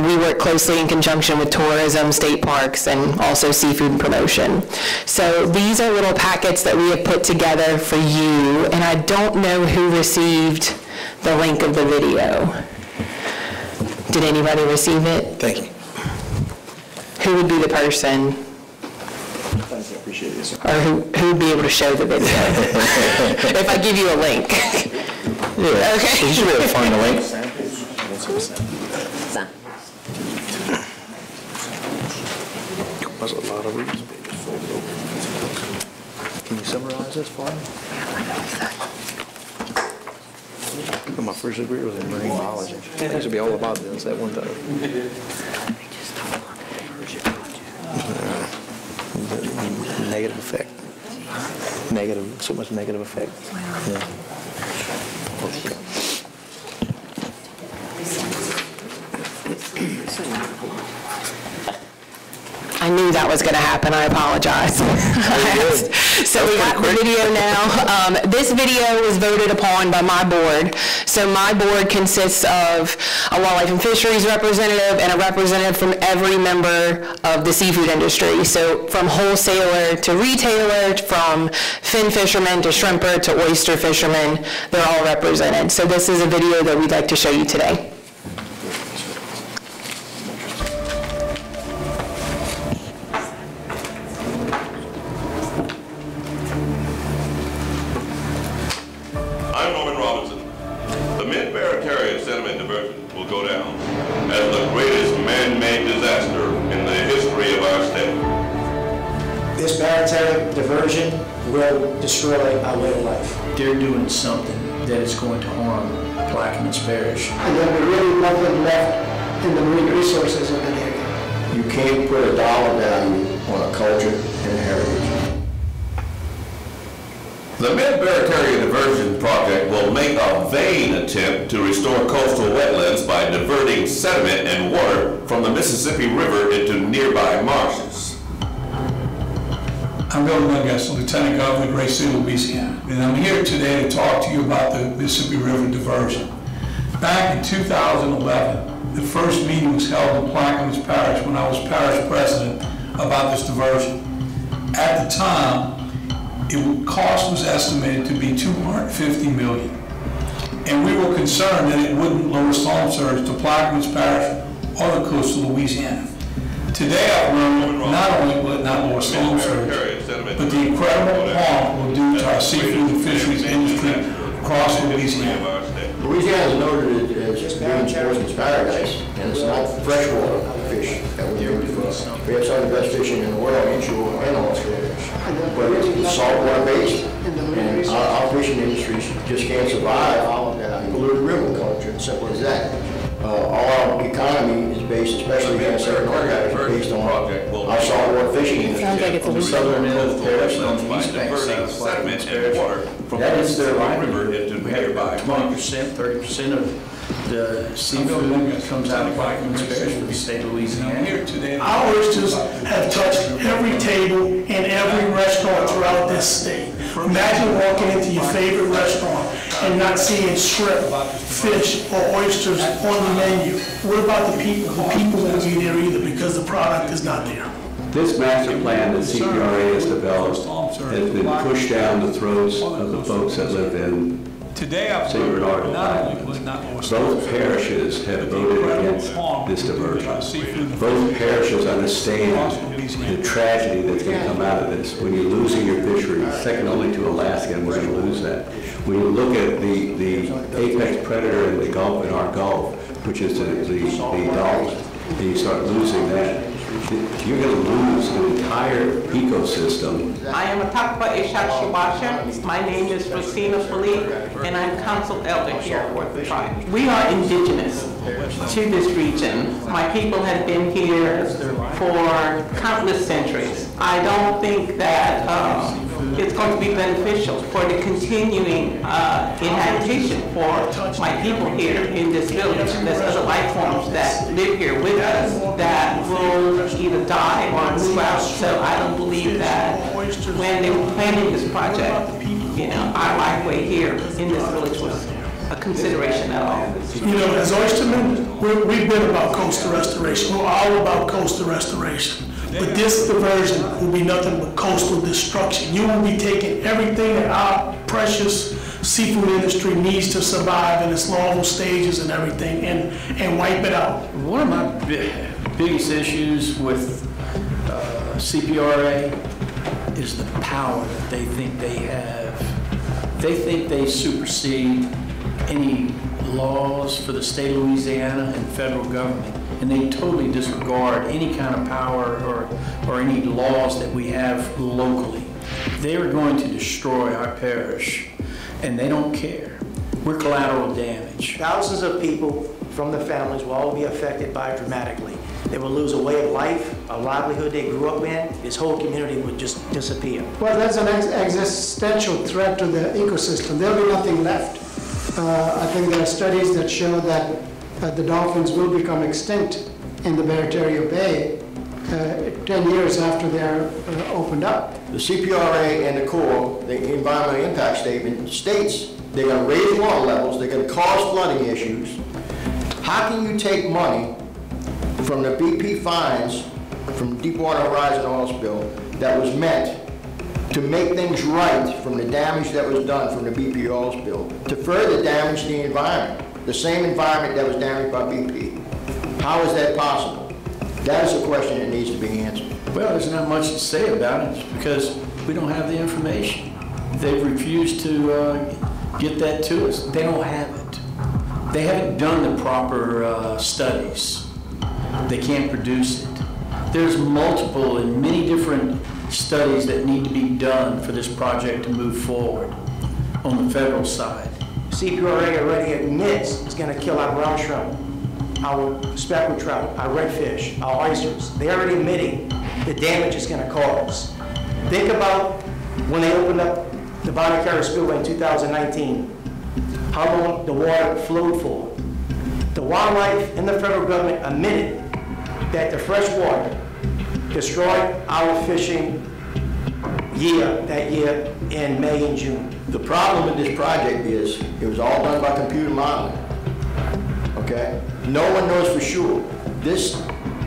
We work closely in conjunction with tourism, state parks, and also seafood promotion. So these are little packets that we have put together for you, and I don't know who received the link of the video. Did anybody receive it? Thank you. Who would be the person? Thanks, I appreciate it, sir. Or who would be able to show the video? If I give you a link. Yeah. Okay. You should be able to find the link. That's a lot of reasons. Can you summarize this for me? My first degree was in marine biology. I used to be all about this at one time. Negative effect. Negative, so much negative effect. Yeah. I knew that was going to happen. I apologize. So we got the video now. This video was voted upon by my board. So my board consists of a wildlife and fisheries representative and a representative from every member of the seafood industry. So from wholesaler to retailer, from fin fishermen to shrimper to oyster fishermen, they're all represented. So this is a video that we'd like to show you today. Destroy our way of life. They're doing something that is going to harm Plaquemines Parish. And there'll be really nothing left in the marine resources of the area. You can't put a dollar value on a culture and a heritage. The Mid-Barataria Diversion Project will make a vain attempt to restore coastal wetlands by diverting sediment and water from the Mississippi River into nearby marshes. I'm Bill Lungas, Lieutenant Governor of Great Seal, Louisiana, and I'm here today to talk to you about the Mississippi River diversion. Back in 2011, the first meeting was held in Plaquemines Parish when I was parish president about this diversion. At the time, the cost was estimated to be $250 million. And we were concerned that it wouldn't lower storm surge to Plaquemines Parish or the coastal Louisiana. Today I've learned not only will it not lower storm surge, but the incredible harm it will do to our seafood and fisheries industry across Louisiana. Louisiana is noted as being sportsman's paradise, and it's not freshwater fish that we do. We have some of the best fishing in the world, inshore and offshore. But it's saltwater based, and our fishing industries just can't survive polluted river culture, simple as that. Our economy is based, especially in certain areas, based on our saltwater fishing industry. Sounds like it's a southern end of the parish on the east bank side of Plaquemines Parish. That is their livelihood. We have about 20%, 30% of the seafood that comes out of Plaquemines Parish for the state of Louisiana. Our oysters have touched every table and every restaurant throughout this state. Imagine walking into your favorite restaurant and not seeing shrimp, fish, or oysters on the menu. What about the people? The people won't be there either because the product is not there. This master plan that CPRA has developed has been pushed down the throats of the folks that live in St. Bernard and Plaquemines. Both parishes have voted against this diversion. Both parishes understand the tragedy that's going to come out of this. When you're losing your fisheries, second only to Alaska, and we're going to lose that. When you look at the apex predator in the Gulf, in our Gulf, which is the dolphin, and you start losing that, you're going to lose an entire ecosystem. I am a Takpa Ishak Shibasha. My name is Rosina Philippe, and I'm council elder here for the tribe. We are indigenous to this region. My people have been here for countless centuries. I don't think that it's going to be beneficial for the continuing inhabitation for my people here in this village. There's other life forms that live here with us that will either die or move out. So I don't believe that when they were planning this project, our life way here in this village was a consideration at all. As oystermen, we've been about coastal restoration. We're all about coastal restoration. But this diversion will be nothing but coastal destruction. You will be taking everything that our precious seafood industry needs to survive in its larval stages and everything and wipe it out. One of my biggest issues with CPRA is the power that they think they have. They think they supersede any laws for the state of Louisiana and federal government, and they totally disregard any kind of power or any laws that we have locally. They are going to destroy our parish, and they don't care. We're collateral damage. Thousands of people from the families will all be affected by it dramatically. They will lose a way of life, a livelihood they grew up in. This whole community would just disappear. Well, that's an existential threat to the ecosystem. There'll be nothing left. I think there are studies that show that the dolphins will become extinct in the Barataria Bay 10 years after they're opened up. The CPRA and the Corps, the environmental impact statement states they're going to raise water levels, they're going to cause flooding issues. How can you take money from the BP fines from Deepwater Horizon oil spill that was meant to make things right from the damage that was done from the BP oil spill to further damage the environment, the same environment that was damaged by BP? How is that possible? That is a question that needs to be answered. Well, there's not much to say about it because we don't have the information. They've refused to get that to us. They don't have it. They haven't done the proper studies. They can't produce it. There's multiple and many different studies that need to be done for this project to move forward on the federal side. CPRA already admits it's going to kill our brown shrimp, our speckled trout, our redfish, our oysters. They're already admitting the damage it's going to cause. Think about when they opened up the Bonnie Carter Spillway in 2019, how long the water flowed for. The wildlife and the federal government admitted that the fresh water destroyed our fishing that year in May and June. The problem with this project is it was all done by computer modeling. Okay? No one knows for sure.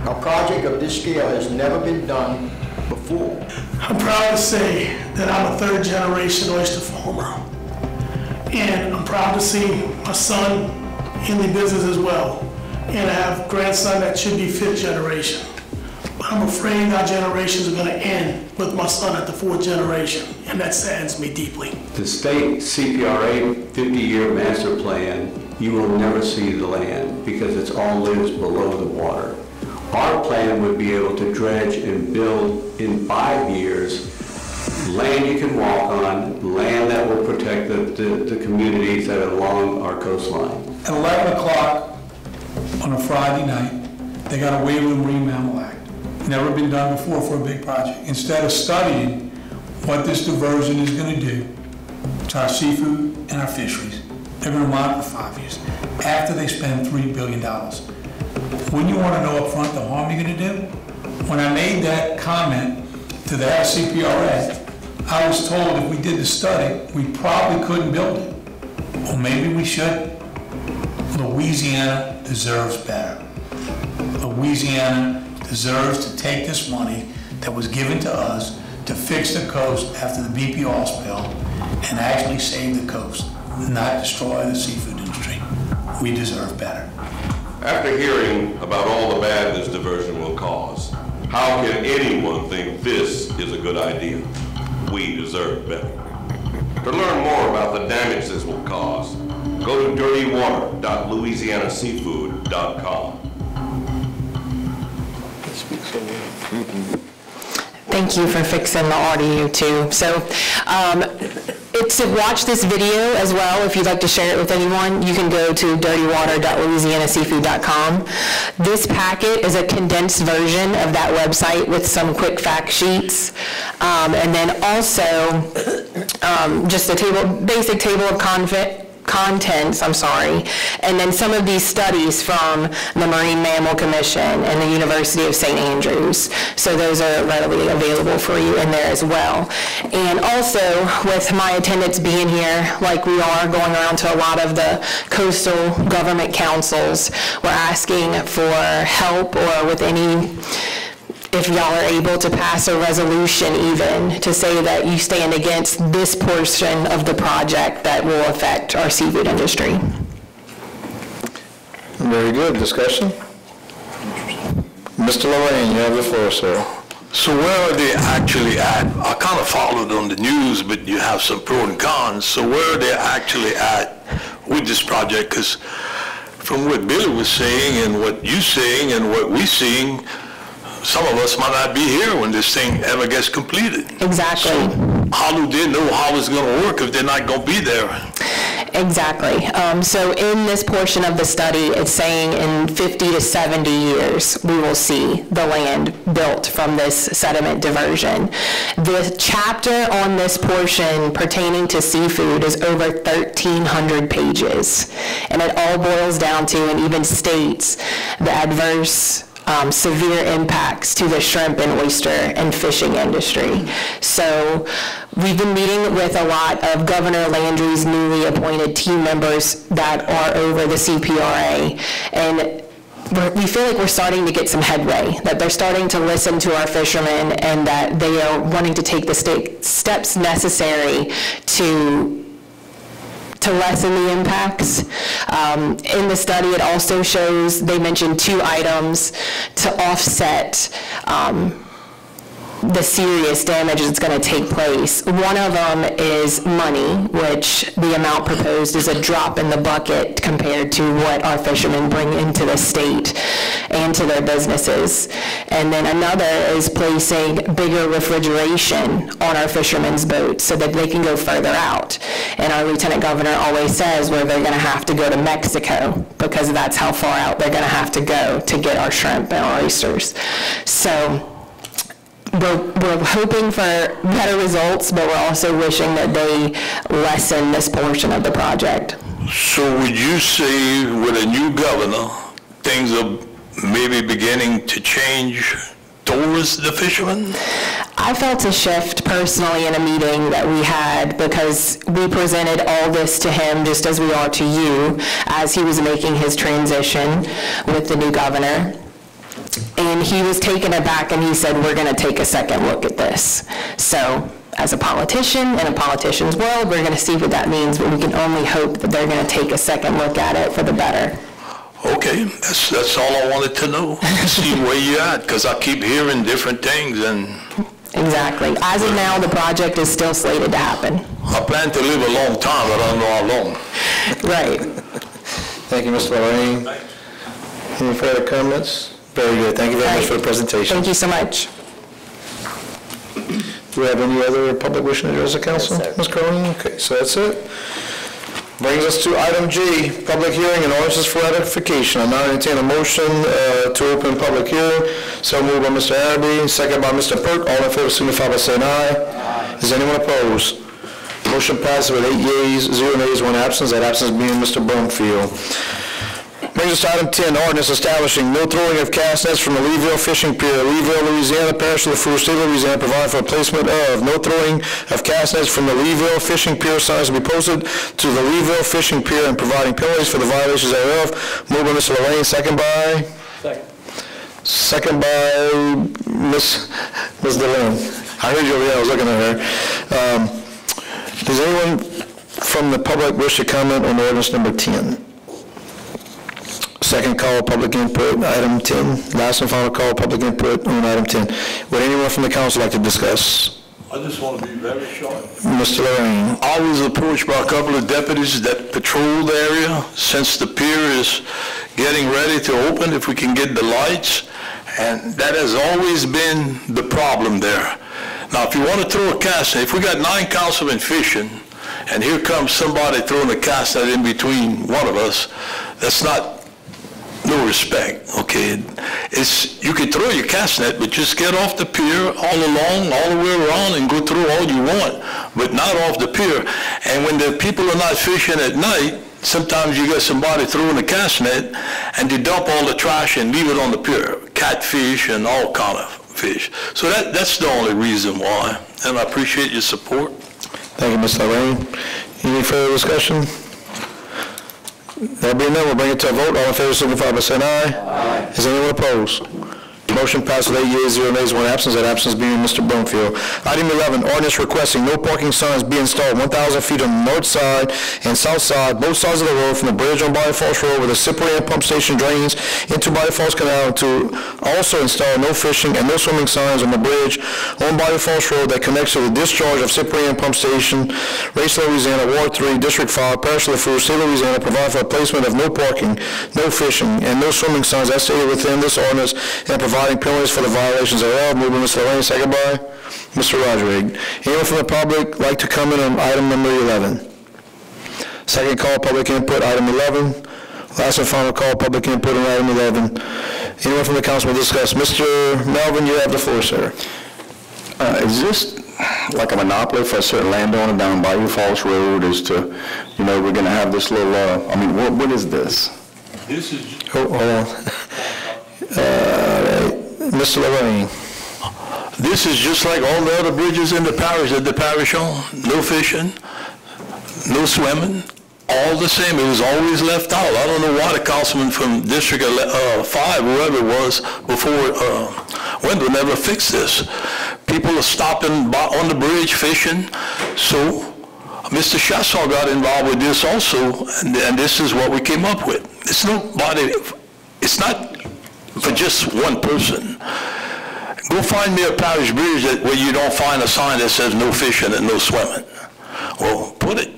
A project of this scale has never been done before. I'm proud to say that I'm a third-generation oyster farmer. And I'm proud to see my son in the business as well. And I have a grandson that should be fifth generation. But I'm afraid our generations are going to end with my son at the fourth generation, and that saddens me deeply. The state CPRA 50-year master plan, you will never see the land because it's all lives below the water. Our plan would be able to dredge and build in 5 years land you can walk on, land that will protect the communities that are along our coastline. At 11 o'clock on a Friday night, they got a waiver of the Marine Mammal Act. Never been done before for a big project. Instead of studying what this diversion is going to do to our seafood and our fisheries, they're going to monitor for 5 years after they spend $3 billion. When you want to know up front the harm you're going to do, when I made that comment to the head of CPRA, I was told if we did the study, we probably couldn't build it. Well, maybe we should. Louisiana deserves better. Louisiana deserves to take this money that was given to us to fix the coast after the BP oil spill and actually save the coast, not destroy the seafood industry. We deserve better. After hearing about all the bad this diversion will cause, how can anyone think this is a good idea? We deserve better. To learn more about the damage this will cause, go to dirtywater.louisianaseafood.com. Thank you for fixing the audio too. So to watch this video as well, if you'd like to share it with anyone, you can go to dirtywater.louisianaseafood.com. This packet is a condensed version of that website with some quick fact sheets. And then also just a basic table of contents, and then some of these studies from the Marine Mammal Commission and the University of St. Andrews. So those are readily available for you in there as well. And also, with my attendance being here, like we are going around to a lot of the coastal government councils, we're asking for help or with if y'all are able to pass a resolution even to say that you stand against this portion of the project that will affect our seafood industry. Very good. Discussion? Mr. Lorraine, you have the floor, sir. So where are they actually at? I kind of followed on the news, but you have some pros and cons. So where are they actually at with this project? Because from what Billy was saying and what you're saying and what we're seeing, some of us might not be here when this thing ever gets completed. Exactly. So how do they know how it's going to work if they're not going to be there? Exactly. So in this portion of the study, it's saying in 50 to 70 years, we will see the land built from this sediment diversion. The chapter on this portion pertaining to seafood is over 1,300 pages. And it all boils down to and even states the adverse severe impacts to the shrimp and oyster and fishing industry. So we've been meeting with a lot of Governor Landry's newly appointed team members that are over the CPRA, and we feel like we're starting to get some headway, that they're starting to listen to our fishermen and that they are wanting to take the steps necessary to lessen the impacts. In the study, it also shows, they mentioned 2 items to offset the serious damage that's going to take place. One of them is money, which the amount proposed is a drop in the bucket compared to what our fishermen bring into the state and to their businesses. And then another is placing bigger refrigeration on our fishermen's boats so that they can go further out. And our lieutenant governor always says where they're going to have to go to Mexico because that's how far out they're going to have to go to get our shrimp and our oysters. So we're hoping for better results, but we're also wishing that they lessen this portion of the project. So would you say with a new governor, things are maybe beginning to change towards the fishermen? I felt a shift personally in a meeting that we had because we presented all this to him just as we are to you as he was making his transition with the new governor. And he was taken aback and he said, we're going to take a second look at this. So as a politician in a politician's world, we're going to see what that means, but we can only hope that they're going to take a second look at it for the better. Okay, that's all I wanted to know. See where you're at, because I keep hearing different things and... Exactly. As of now, the project is still slated to happen. I plan to live a long time, but I don't know how long. Right. Thank you, Mr. Lorraine. Any further comments? Very good. Thank you very much for the presentation. Thank you so much. Do we have any other public wishing to address the council? Yes, sir. Ms. Cronin? Okay, so that's it. Brings us to item G, public hearing and ordinances for ratification. I now entertain a motion to open public hearing. So moved by Mr. Araby, second by Mr. Perk. All in favor signify by saying aye. Aye. Is anyone opposed? Motion passes with 8 yeas, 0 nays, 1 absence. That absence being Mr. Brumfield. Brings us to item 10, ordinance establishing no throwing of cast nets from the Leeville Fishing Pier, Leeville, Louisiana, Parish of Lafourche, State of Louisiana, providing for placement of no throwing of cast nets from the Leeville Fishing Pier signs to be posted to the Leeville Fishing Pier and providing penalties for the violations thereof. Moved by Mr. Lorraine, second by? Second by Ms. DeLynn. I heard you over there, I was looking at her. Does anyone from the public wish to comment on ordinance number 10? Second call, public input, item 10. Last and final call, public input on item 10. Would anyone from the council like to discuss? I just want to be very short. Mr. Lorraine. I was approached by a couple of deputies that patrol the area since the pier is getting ready to open, if we can get the lights, and that has always been the problem there. Now, if you want to throw a cast net, if we got 9 councilmen fishing, and here comes somebody throwing a cast net in between one of us, that's not no respect, okay? You can throw your cast net, but just get off the pier all along, all the way around, and go through all you want, but not off the pier. And when the people are not fishing at night, sometimes you get somebody throwing a cast net, and they dump all the trash and leave it on the pier, catfish and all kind of fish. So that's the only reason why, and I appreciate your support. Thank you, Mr. Lorraine. Any further discussion? That being done, we'll bring it to a vote. All in favor signify by saying aye. Aye. Is anyone opposed? Motion passes with 8 yeas, 0 nays, 1 absence. That absence being Mr. Brumfield. Item 11, ordinance requesting no parking signs be installed 1,000 feet on the north side and south side, both sides of the road from the bridge on Lafourche Road where the Cyprian pump station drains into Lafourche Canal, to also install no fishing and no swimming signs on the bridge on Lafourche Road that connects to the discharge of Cyprian pump station, Racine, Louisiana, Ward 3, District 5, Parish of Lafourche, State of Louisiana, provide for a placement of no parking, no fishing, and no swimming signs as stated within this ordinance, and providing penalties for the violations thereof. Moved by Mr. Lorraine, second by Mr. Roderick. Anyone from the public like to comment on item number 11? Second call, public input, item 11. Last and final call, public input on item 11. Anyone from the council will discuss? Mr. Melvin, you have the floor, sir. Is this like a monopoly for a certain landowner down Bayou Falls Road as to, you know, we're going to have this little, I mean, what is this? This is... Hold on. Mr. Lorraine. This is just like all the other bridges in the parish that the parish own. No fishing, no swimming, all the same. It was always left out. I don't know why the councilman from District 5, whoever it was, before Wendell never fixed this. People are stopping on the bridge fishing. So Mr. Chasson got involved with this also, and this is what we came up with. It's not for just one person. Go find me a parish bridge where you don't find a sign that says no fishing and no swimming. Well, put it.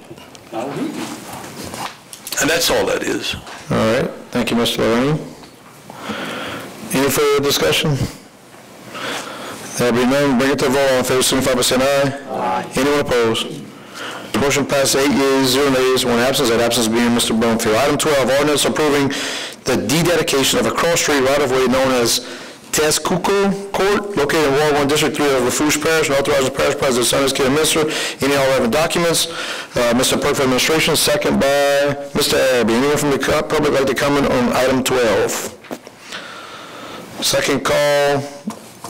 And that's all that is. All right. Thank you, Mr. Lorraine. Any further discussion? There be none. Bring it to a vote. All in favor, signify by saying aye. Aye. Anyone opposed? Motion passes 8 yeas, 0 nays, 1 absence. That absence being Mr. Brumfield. Item 12, ordinance approving the dededication of a cross-street right-of-way known as Tezcuco Court, located in Ward 1, District 3 of Lafourche Parish, and authorizing the parish president to sign, execute, and administer any and all relevant documents. Mr. Perk for administration, second by Mr. Abbey. Anyone from the public like to comment on item 12? Second call,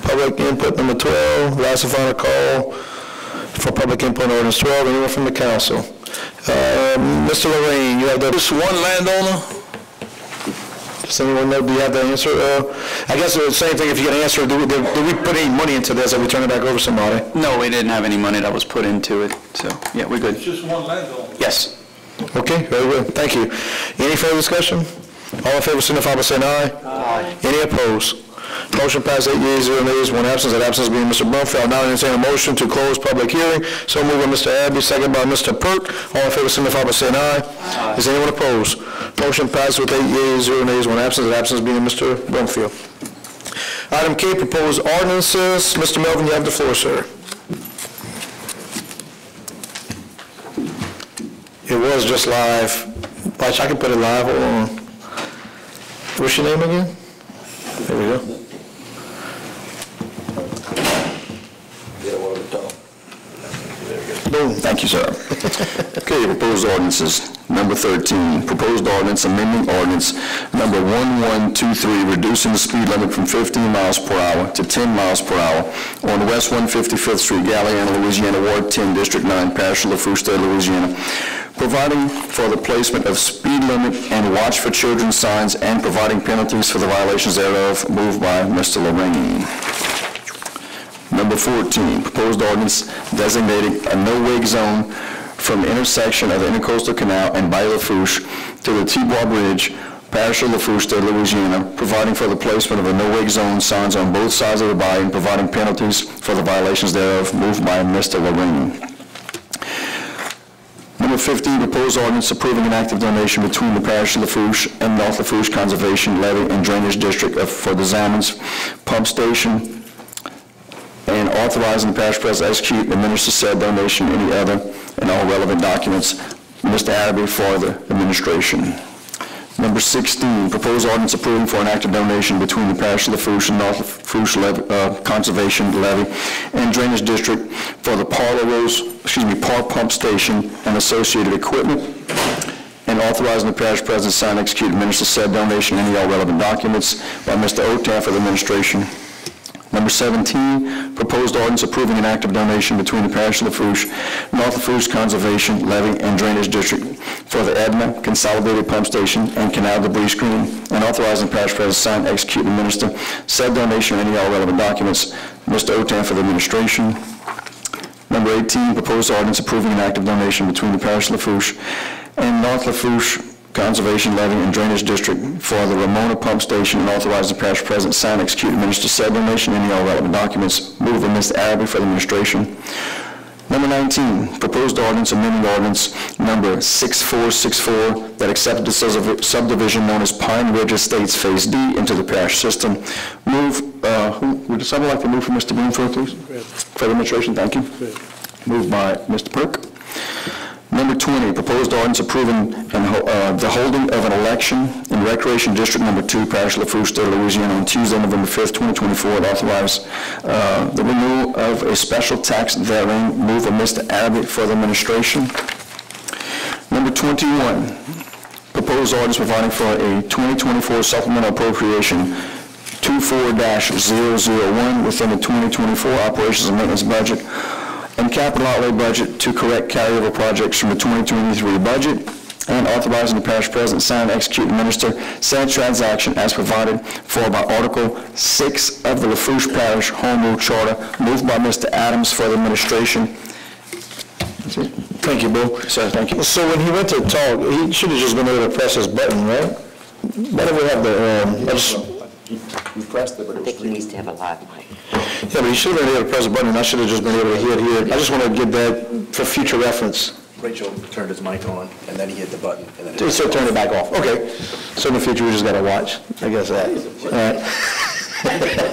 public input number 12, last and final call for public input on ordinance 12. Anyone from the council? Mr. Lorraine, you have this one landowner? Does anyone know, do you have the answer? I guess the same thing, if you get an answer, do we put any money into this, or we turn it back over to somebody? No, we didn't have any money that was put into it, so, yeah, we're good. It's just one landowner. Yes. Okay, very good, thank you. Any further discussion? All in favor, signify by saying aye. Aye. Any opposed? Motion passed 8 yeas, 0 nays, 1 absence. That absence being Mr. Brumfield. Now entertain a motion to close public hearing. So moved by Mr. Abbey, second by Mr. Perk. All in favor, signify by saying aye. Aye. Is anyone opposed? Motion passed with 8 yeas, 0 nays, 1 absence. That absence being Mr. Brumfield. Item K, proposed ordinances. Mr. Melvin, you have the floor, sir. It was just live. Watch, I can put it live. Hold on. What's your name again? There we go. Boom. Thank you, sir. Okay, proposed ordinances. Number 13, proposed ordinance amending ordinance number 1123, reducing the speed limit from 15 miles per hour to 10 miles per hour on West 155th Street, Galliana, Louisiana, Ward 10, District 9, Parish of Lafourche, State of Louisiana, providing for the placement of speed limit and watch for children signs and providing penalties for the violations thereof, moved by Mr. Lorraine. Number 14, proposed ordinance designating a no-wake zone from the intersection of the Intercoastal Canal and Bayou Lafourche to the T-Bar Bridge, Parish of Lafourche, State of Louisiana, providing for the placement of a no-wake zone signs on both sides of the bayou and providing penalties for the violations thereof, moved by Mr. Lorraine. Number 15, proposed ordinance approving an active donation between the Parish of Lafourche and North Lafourche Conservation Levee and Drainage District for the Zammons Pump Station, and authorizing the parish president to execute and administer said donation, any other, and all relevant documents. Mr. Araby for the administration. Number 16, proposed ordinance approving for an active donation between the Parish of Lafourche and North Lafourche Conservation Levee and Drainage District for the Par Pump Station and associated equipment, and authorizing the parish president to sign, execute, and administer said donation, any all relevant documents, by Mr. Otan for the administration. Number 17, proposed ordinance approving an active donation between the Parish of Lafourche, North Lafourche Conservation Levee and Drainage District for the Edna Consolidated Pump Station and Canal Debris Screening, and authorizing the parish president to sign, execute, and administer said donation and any all relevant documents. Mr. Otan for the administration. Number 18, proposed ordinance approving an active donation between the Parish of Lafourche and North Lafourche Conservation Levee and Drainage District for the Ramona Pump Station, and authorize the parish president to sign, execute, and administer said donation, any all relevant documents. Moved by Mr. Araby for the administration. Number 19, proposed ordinance amending ordinance number 6464 that accepted the subdivision known as Pine Ridge Estates Phase D into the parish system. Would someone like to move for Mr. Bloomfield, please? For the administration, thank you. Moved by Mr. Perk. Number 20, proposed ordinance approving the holding of an election in Recreation District Number 2, Parish of Lafourche, State of Louisiana, on Tuesday, November 5th, 2024, and authorize the renewal of a special tax therein. Move by Mr. Abbott for the administration. Number 21, proposed ordinance providing for a 2024 supplemental appropriation 24-001 within the 2024 operations and maintenance budget and capital outlay budget to correct carryover projects from the 2023 budget, and authorizing the parish president to sign, execute, and administer said transaction as provided for by Article 6 of the Lafourche Parish Home Rule Charter. Moved by Mr. Adams for the administration. Thank you, Bill. Sir, thank you. So when he went to talk, he should have just been able to press his button, right? Why do we have the... You pressed it, but I think he needs to have a live mic. Yeah, but he should have been able to press a button, and I should have just been able to hear it here. I just want to get that for future reference. Rachel turned his mic on, and then he hit the button. And then So turn it back off. Okay. So in the future, we just got to watch. I guess that. All right.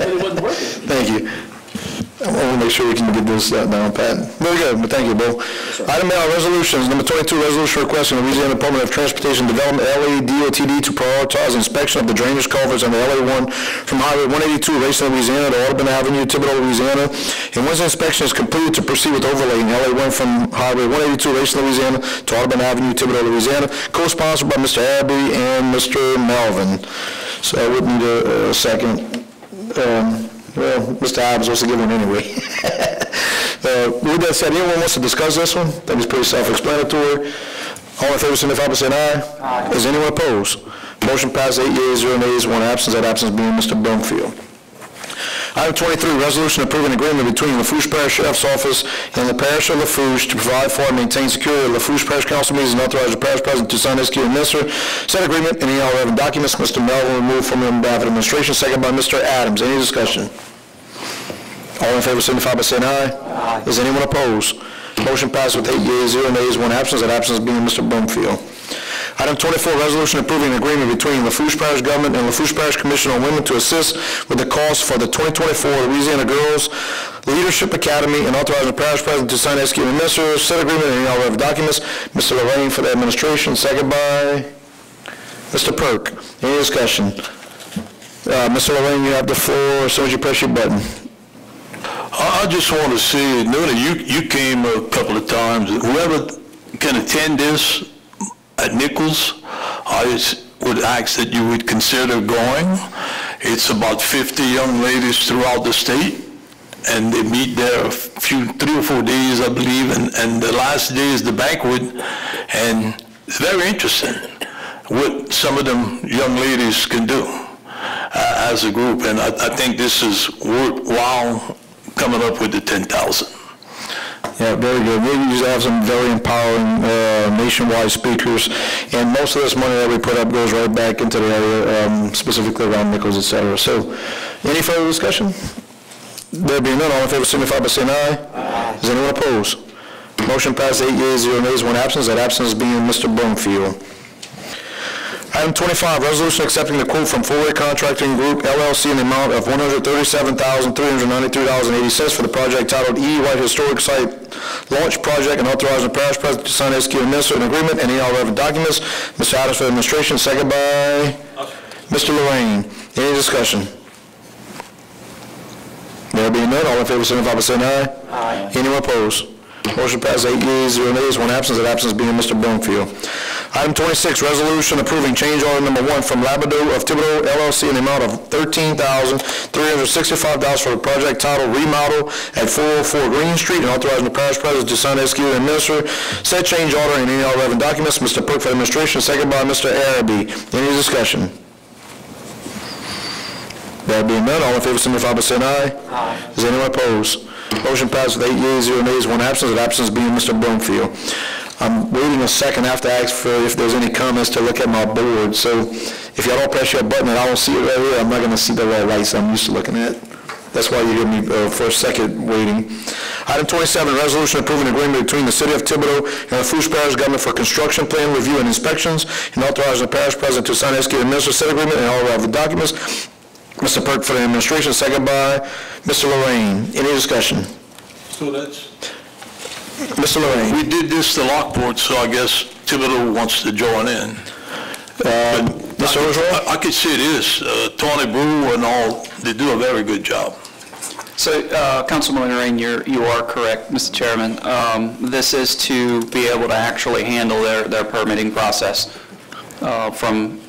It wasn't working. Thank you. I want to make sure we can get this down pat. Very good, but thank you, Bo. Item L, resolutions. Number 22, resolution requesting the Louisiana Department of Transportation Development, LADOTD, to prioritize inspection of the drainage culverts on the LA1 from Highway 182, Racine, Louisiana, to Audubon Avenue, Thibodeau, Louisiana. And once the inspection is completed, to proceed with overlaying LA1 from Highway 182, Racine, Louisiana, to Audubon Avenue, Thibodeau, Louisiana, co-sponsored by Mr. Araby and Mr. Melvin. So I would need a second. Well, Mr. Ives wants to give one anyway. With that said, anyone wants to discuss this one? That is pretty self-explanatory. All in favor, signify by saying aye. Aye. Is anyone opposed? Motion passed 8 yeas, 0 nays, 1 absence. That absence being Mr. Brumfield. Item 23, resolution approving agreement between Lafourche Parish Sheriff's Office and the Parish of Lafourche to provide for and maintain security of Lafourche Parish Council meetings and authorize the Parish President to sign, execute, and administer said agreement and any relevant documents. Mr. Melvin removed from the behalf of administration, second by Mr. Adams. Any discussion? All in favor signify by saying aye. Aye. Is anyone opposed? Motion passed with 8 yeas, 0 nays, 1 absence. That absence being Mr. Brumfield. Item 24, resolution approving an agreement between Lafourche Parish Government and Lafourche Parish Commission on Women to assist with the cost for the 2024 Louisiana Girls Leadership Academy and authorizing the Parish President to sign, execute, and administer said agreement and any all relevant documents. Mr. Lorraine for the administration, second by Mr. Perk. Any discussion? Mr. Lorraine, you have the floor as soon as you press your button. I just want to say, Nuna, you came a couple of times. Whoever can attend this at Nichols, I would ask that you would consider going. It's about 50 young ladies throughout the state, and they meet there 3 or 4 days, I believe, and the last day is the banquet, and it's very interesting what some of them young ladies can do as a group, and I think this is worthwhile coming up with the 10,000. Yeah, very good. We usually have some very empowering nationwide speakers, and most of this money that we put up goes right back into the area, specifically around Nichols, et cetera. So, any further discussion? There being none, all in favor signify by saying aye. Aye. Is anyone opposed? Motion passed 8 yeas, 0 nays, 1 absence. That absence being Mr. Brumfield. Item 25, resolution accepting the quote from Four-Way Contracting Group, LLC, in the amount of $137,393.80 for the project titled E. White Historic Site Launch Project and authorizing the Parish President to sign, execute, and administer an agreement and any all relevant documents. Mr. Adams for the administration, second by Mr. Lorraine. Any discussion? There being none, all in favor signify by saying aye. Aye. Anyone opposed? Motion passed 8 yeas, 0 nays, 1 absence. That absence being Mr. Brumfield. Item 26, resolution approving change order number 1 from Labrador of Thibodeau LLC in the amount of $13,365 for the project titled Remodel at 404 Green Street and authorizing the Parish President to sign, execute, and administer said change order and any all relevant documents. Mr. Perk for the administration, second by Mr. Araby. Any discussion? There being none, all in favor signify by saying aye. Aye. Is anyone opposed? Motion passed with 8 yeas, 0 nays, 1 absence. That absence being Mr. Brumfield. I'm waiting a second after I ask for if there's any comments to look at my board. So if y'all don't press your button and I don't see it right here, I'm not going to see the red lights I'm used to looking at. That's why you hear me for a second waiting. Item 27, resolution approving agreement between the City of Thibodeau and the Lafourche Parish Government for construction plan review and inspections and authorizing the Parish President to sign, execute, and administer said agreement and all relevant documents. Mr. Perk for the administration, second by Mr. Lorraine. Any discussion? So that's... Mr. Lorraine. We did this to Lockport, so I guess Thibodeau wants to join in. Mr. Oswald? I could see this. Tony Brew and all, they do a very good job. So, Councilman Lorraine, you are correct, Mr. Chairman. This is to be able to actually handle their permitting process from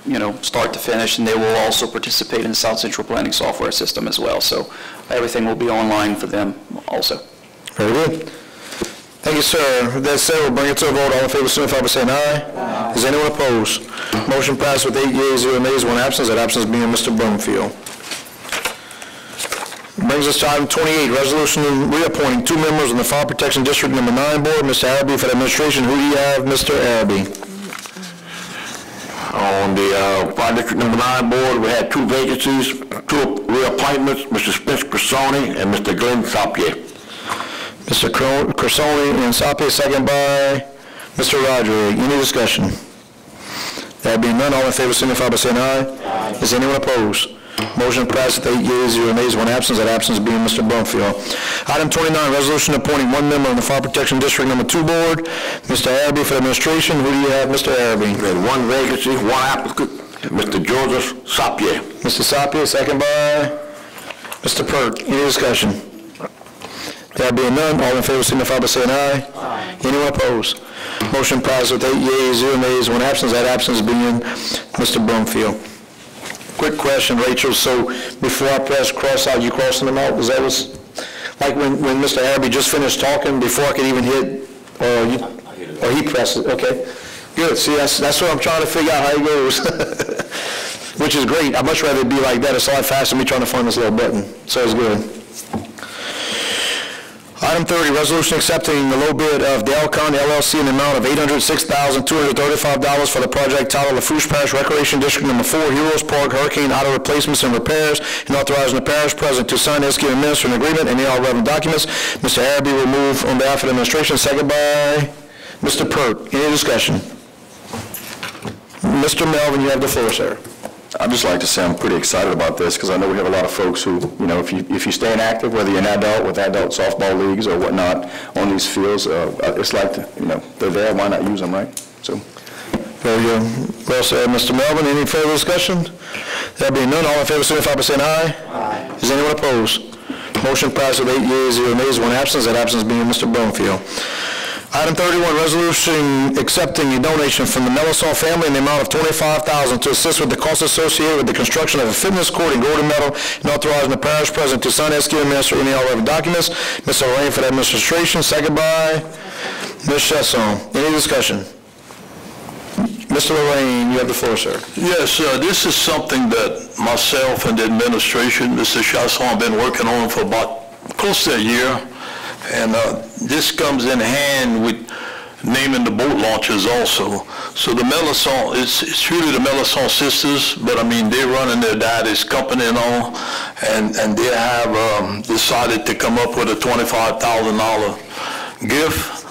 start to finish, and they will also participate in the South Central Planning software system as well. So everything will be online for them also. Very good. Thank you, sir. With that said, we'll bring it to a vote. All in favor, signify by saying aye. Aye. Is anyone opposed? Motion passed with 8 yeas, 0 nays, 1 absence. That absence being Mr. Brumfield. Brings us to item 28, resolution reappointing 2 members on the Fire Protection District Number 9 Board. Mr. Araby for the administration. Who do you have, Mr. Araby? On the Fire District Number 9 Board, we had 2 vacancies, 2 reappointments, Mr. Spence Cresoni and Mr. Glenn Sapie. Mr. Cresoni and Sapie, second by Mr. Roderick. Any discussion? There being none, all in favor signify by saying aye. Aye. Is anyone opposed? Motion passes with 8 yeas, 0 nays, 1 absence. That absence being Mr. Brumfield. Item 29, resolution appointing 1 member on the Fire Protection District Number 2 Board. Mr. Araby for the administration. Who do you have, Mr. Araby? We had 1 vacancy, 1 applicant, Mr. Joseph Sapie. Mr. Sapie, second by Mr. Pert. Any discussion? There being none, all in favor signify by saying aye. Aye. Anyone opposed? Motion passes with 8 yeas, 0 nays, 1 absence. That absence being Mr. Brumfield. Quick question, Rachel. So before I press cross out, you crossing them out? Is that what's, like when Mr. Araby just finished talking, before I could even hit, or he pressed it? Okay. Good. See, that's what I'm trying to figure out how it goes. Which is great. I'd much rather it be like that. It's a lot faster than me trying to find this little button. So it's good. Item 30, resolution accepting the low bid of Delcon LLC in the amount of $806,235 for the project titled Lafourche Parish Recreation District Number 4, Heroes Park Hurricane Auto Replacements and Repairs, and authorizing the parish president to sign, execute, and administer an agreement and all relevant documents. Mr. Araby will move on behalf of the administration, second by Mr. Pert. Any discussion? Mr. Melvin, you have the floor, sir. I'd just like to say I'm pretty excited about this because I know we have a lot of folks who, you know, if you stay inactive, whether you're an adult with adult softball leagues or whatnot on these fields, it's like, you know, they're there, why not use them, right? So. Very good. Well said, Mr. Melvin. Any further discussion? There being none, all in favor signify by saying aye. Aye. Is anyone opposed? Motion passed with 8 yeas, 0 nays, 1 absence. That absence being Mr. Brumfield. Item 31, resolution accepting a donation from the Melisol family in the amount of $25,000 to assist with the costs associated with the construction of a fitness court in Golden Meadow, and authorizing the parish president to sign, execute, and administer any all relevant documents. Mr. Lorraine for the administration, second by Ms. Chasson. Any discussion? Mr. Lorraine, you have the floor, sir. Yes, this is something that myself and the administration, Mr. Chasson, have been working on for about close to a year. And this comes in hand with naming the boat launches also. So the Melisol, it's really the Melisol sisters, but I mean, they're running their daddy's company and all, and they have decided to come up with a $25,000 gift.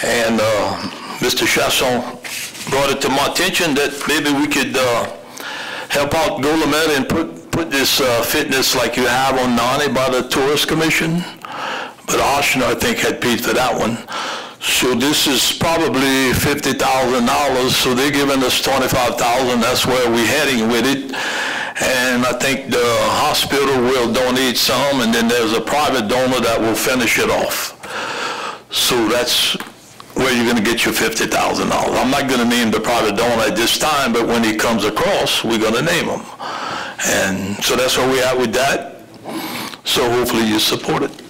And Mr. Chasson brought it to my attention that maybe we could help out Golden Meadow and put this fitness like you have on Nani by the Tourist Commission. But Oshner, I think, had paid for that one. So this is probably $50,000, so they're giving us $25,000. That's where we're heading with it. And I think the hospital will donate some, and then there's a private donor that will finish it off. So that's where you're going to get your $50,000. I'm not going to name the private donor at this time, but when he comes across, we're going to name him. And so that's where we're at with that. So hopefully you support it.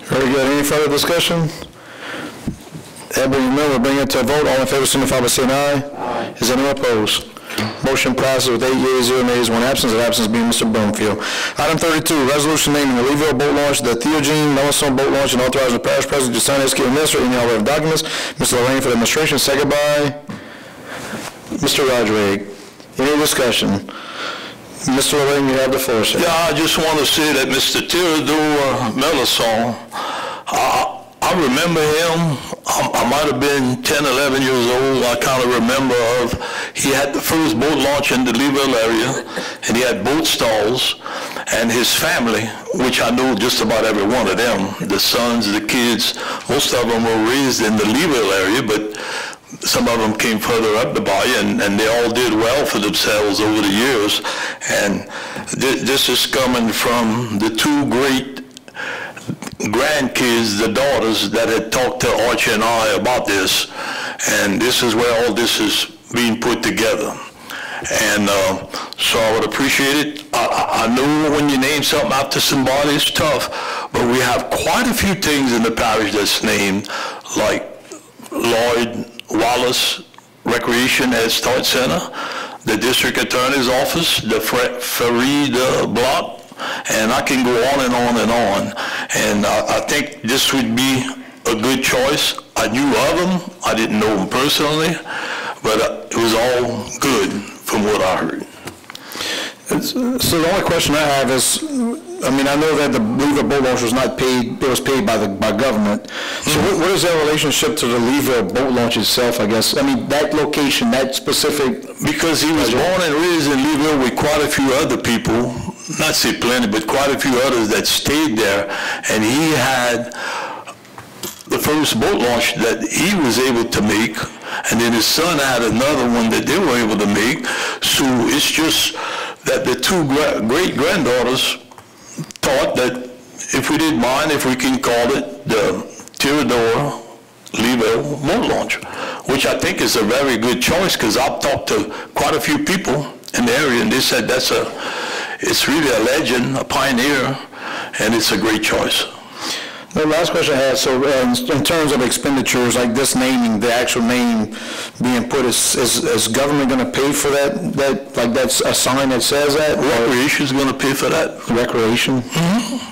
Very good. Any further discussion? Everybody remember, bring it to a vote. All in favor signify by saying aye. Aye. Is anyone opposed? Motion passes with 8 yeas, 0 nays, 1 absence. That absence being Mr. Brumfield. Item 32, resolution naming the Leeville boat launch, the Theogene Melisol boat launch, and authorizing the parish president to sign, execute, and administer any all relevant documents. Mr. Lorraine for the administration, second by Mr. Rodrigue. Any discussion? Mr. Lorraine, you have the floor, sir. Yeah, I just want to say that Mr. Theodore Melisol, I remember him. I might have been 10, 11 years old. I kind of remember he had the first boat launch in the Leeville area, and he had boat stalls, and his family, which I know just about every one of them, the sons, the kids, most of them were raised in the Leeville area, but some of them came further up the bayou, and they all did well for themselves over the years. And this is coming from the two great grandkids, the daughters, that had talked to Archie and I about this. And this is where all this is being put together. And so I would appreciate it. I know when you name something after somebody, it's tough, but we have quite a few things in the parish that's named, like Lloyd Wallace Recreation Head Start Center, the District Attorney's Office, the Fareed Block, and I can go on and on and on. And I think this would be a good choice. I knew of them. I didn't know them personally, but it was all good from what I heard. So the only question I have is, I mean, I know that the Leeville boat launch was not paid, it was paid by government. So what is their relationship to the Leeville boat launch itself, I guess? I mean, that location, that specific... Because he was born and raised in Leeville with quite a few other people, not say plenty, but quite a few others that stayed there, and he had the first boat launch that he was able to make, and then his son had another one that they were able to make. So it's just that the two great-granddaughters thought that if we didn't mind, if we can call it the Tirador Leeville boat launch, which I think is a very good choice, because I've talked to quite a few people in the area, and they said it's really a legend, a pioneer, and it's a great choice. The last question I had, so in terms of expenditures, like this naming, the actual name being put, is government going to pay for that, like that's a sign that says that? Recreation is going to pay for that. Recreation? Mm-hmm.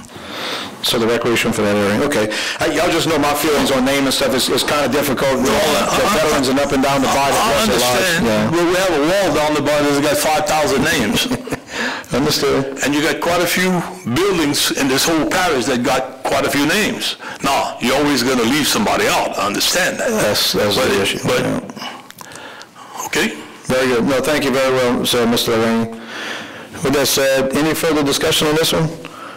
So the recreation for that area, okay. Y'all just know my feelings on name and stuff, it's kind of difficult. The veterans and up and down the body. I understand, but we have a wall down the body that's got 5,000 names. Understood. And you got quite a few buildings in this whole parish that got quite a few names. Now, you're always going to leave somebody out, I understand that. That's the issue. But, okay? Very good. No, thank you very well, sir, Mr. Lorraine. With that said, any further discussion on this one?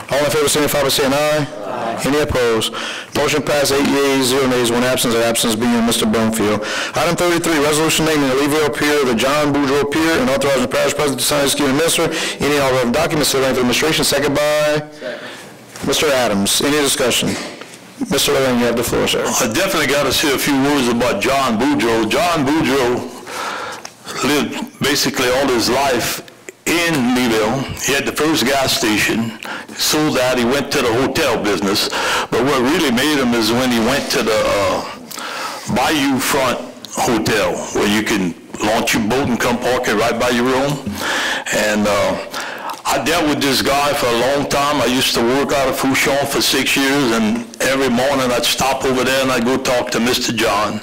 All in favor, signify by saying aye. Aye. Any opposed? Motion passed, 8 yeas, 0 nays, 1 absence. The absence being Mr. Brumfield. Item 33, resolution naming the Leeville Pier, the John Boudreaux Pier, and authorizing the parish president to sign and execute minister. Any and all relevant documents to the administration. Second by Mr. Adams. Any discussion? Mr. Lorraine, you have the floor, sir. I definitely got to say a few words about John Boudreaux. John Boudreaux lived basically all his life in Leeville. He had the first gas station, sold that, he went to the hotel business, but what really made him is when he went to the Bayou Front Hotel, where you can launch your boat and come park it right by your room. And I dealt with this guy for a long time. I used to work out of Fouchon for 6 years, and every morning I'd stop over there and I'd go talk to Mr. John.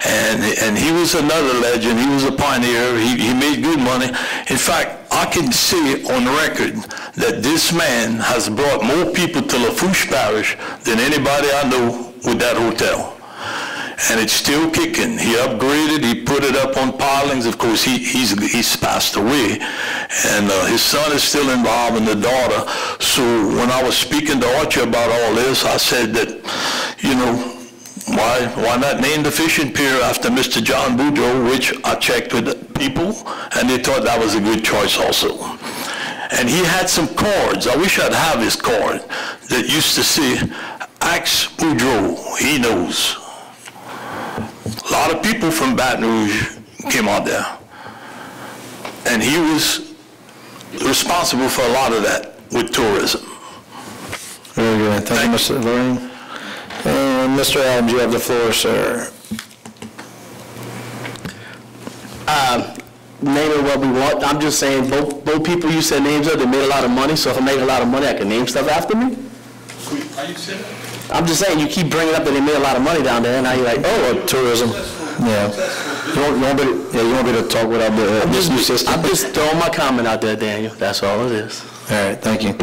And he was another legend. He was a pioneer. He made good money. In fact, I can say on record that this man has brought more people to Lafourche Parish than anybody I know with that hotel. And it's still kicking. He upgraded, he put it up on pilings. Of course, he's passed away. And his son is still involved, and the daughter. So when I was speaking to Archie about all this, I said that, you know, why not name the fishing pier after Mr. John Boudreaux, which I checked with people, and they thought that was a good choice also. And he had some cards. I wish I'd have his card that used to say, "Axe Boudreaux, he knows." A lot of people from Baton Rouge came out there. And he was responsible for a lot of that with tourism. Very good. Thank you, Mr. Lorraine. And Mr. Adams, you have the floor, sir. Name it what we want. I'm just saying, both people you said names of, they made a lot of money, so if I make a lot of money, I can name stuff after me? Are you serious? I'm just saying, you keep bringing up that they made a lot of money down there, and now you're like, oh, tourism. Yeah. You want me to talk without this new system? I'm just throwing my comment out there, Daniel. That's all it is. All right, thank you.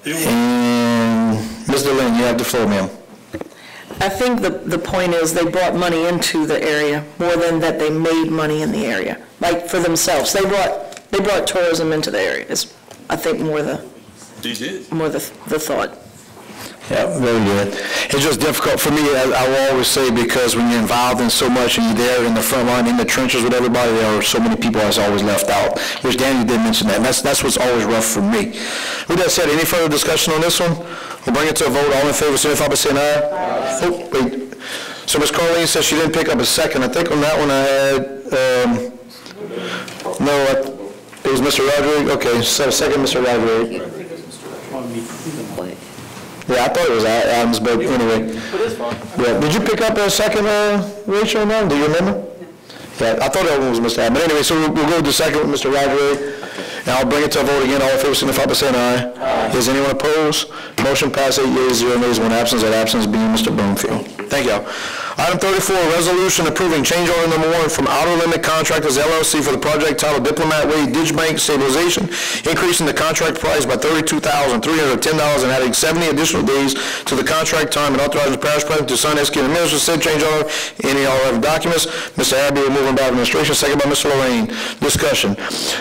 And Mr. Lynn, you have the floor, ma'am. I think the point is they brought money into the area more than that they made money in the area, like for themselves. They brought tourism into the area. Is I think more the thought. Yeah, very good. It's just difficult for me, I will always say, because when you're involved in so much and you're there in the front line, in the trenches with everybody, there are so many people that's always left out, which Daniel did mention that, and that's what's always rough for me. With that said, any further discussion on this one? We'll bring it to a vote. All in favor, signify by saying aye. Aye. Oh, wait. So Ms. Carlene says she didn't pick up a second. I think on that one I had, it was Mr. Rodriguez. Okay, so second, Mr. Rodriguez. Yeah, I thought it was Adams, but anyway. Yeah. Did you pick up a second, Rachel, now? Do you remember? Yeah, I thought that one was Mr. Adams. But anyway, so we'll go to the second with Mr. Rodriguez. And I'll bring it to a vote again. All in favor, signify by saying aye. Aye. Is anyone opposed? Motion passed, 8 yeas, 0 nays, 1 absence. That absence being Mr. Broomfield. Thank y'all. Item 34, resolution approving change order number 1 from Outer Limit Contractors LLC for the project titled Diplomat Way Digibank Stabilization, increasing the contract price by $32,310 and adding 70 additional days to the contract time, and authorizing the parish president to sign, execute, and administer said change order, any all relevant documents. Mr. Abbey will move on by administration, second by Mr. Lorraine. Discussion.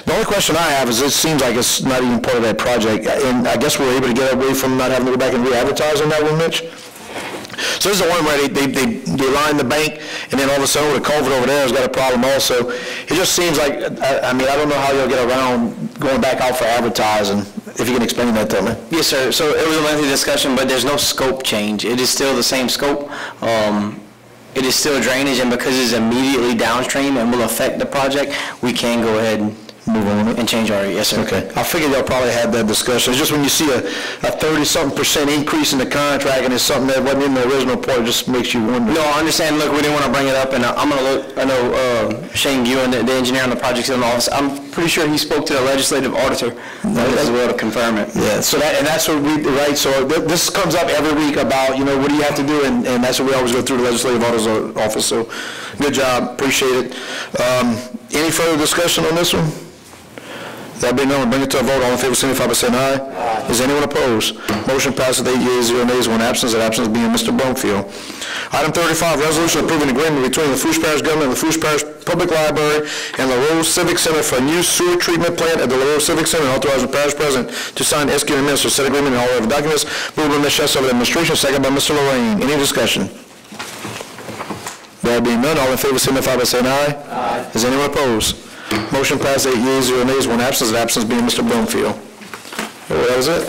The only question I have is it seems like it's not even part of that project, and I guess we're able to get away from not having to go back and re-advertise on that one, Mitch? So this is the one where they line the bank, and then all of a sudden the culvert over there has got a problem also. It just seems like, I mean, I don't know how you'll get around going back out for advertising. If you can explain that to me. Yes, sir. So it was a lengthy discussion, but there's no scope change. It is still the same scope. It is still drainage, and because it's immediately downstream and will affect the project, we can go ahead and move on and change our, yes, sir. Okay. I figured y'all probably had that discussion. It's just when you see a 30-something% increase in the contract and it's something that wasn't in the original report, it just makes you wonder. No, I understand. Look, we didn't want to bring it up, and I'm going to look, I know Shane Ewan, the engineer on the project in the office, I'm pretty sure he spoke to the legislative auditor as well to confirm it. Yeah, so that's what we, right, so this comes up every week about, you know, what do you have to do, and that's what we always go through the legislative auditor's office, so good job, appreciate it. Any further discussion on this one? That being known, bring it to a vote. All in favor, signify by saying aye. Aye. Is anyone opposed? Motion passes 8 yeas, 0 nays, 1 absence. That absence being Mr. Brumfield. Item 35, resolution approving agreement between the Lafourche Parish Government and the Lafourche Parish Public Library and LaRose Civic Center for a new sewer treatment plant at the LaRose Civic Center, and authorizing the parish president to sign, execute, and administer said agreement and all relevant documents. Moved by Ms. Shess of the administration, second by Mr. Lorraine. Any discussion? There being none, all in favor signify by saying aye. Aye. Is anyone opposed? Motion passed 8 yeas, 0 nays, 1 absence. The absence being Mr. Brumfield. Well, that was it.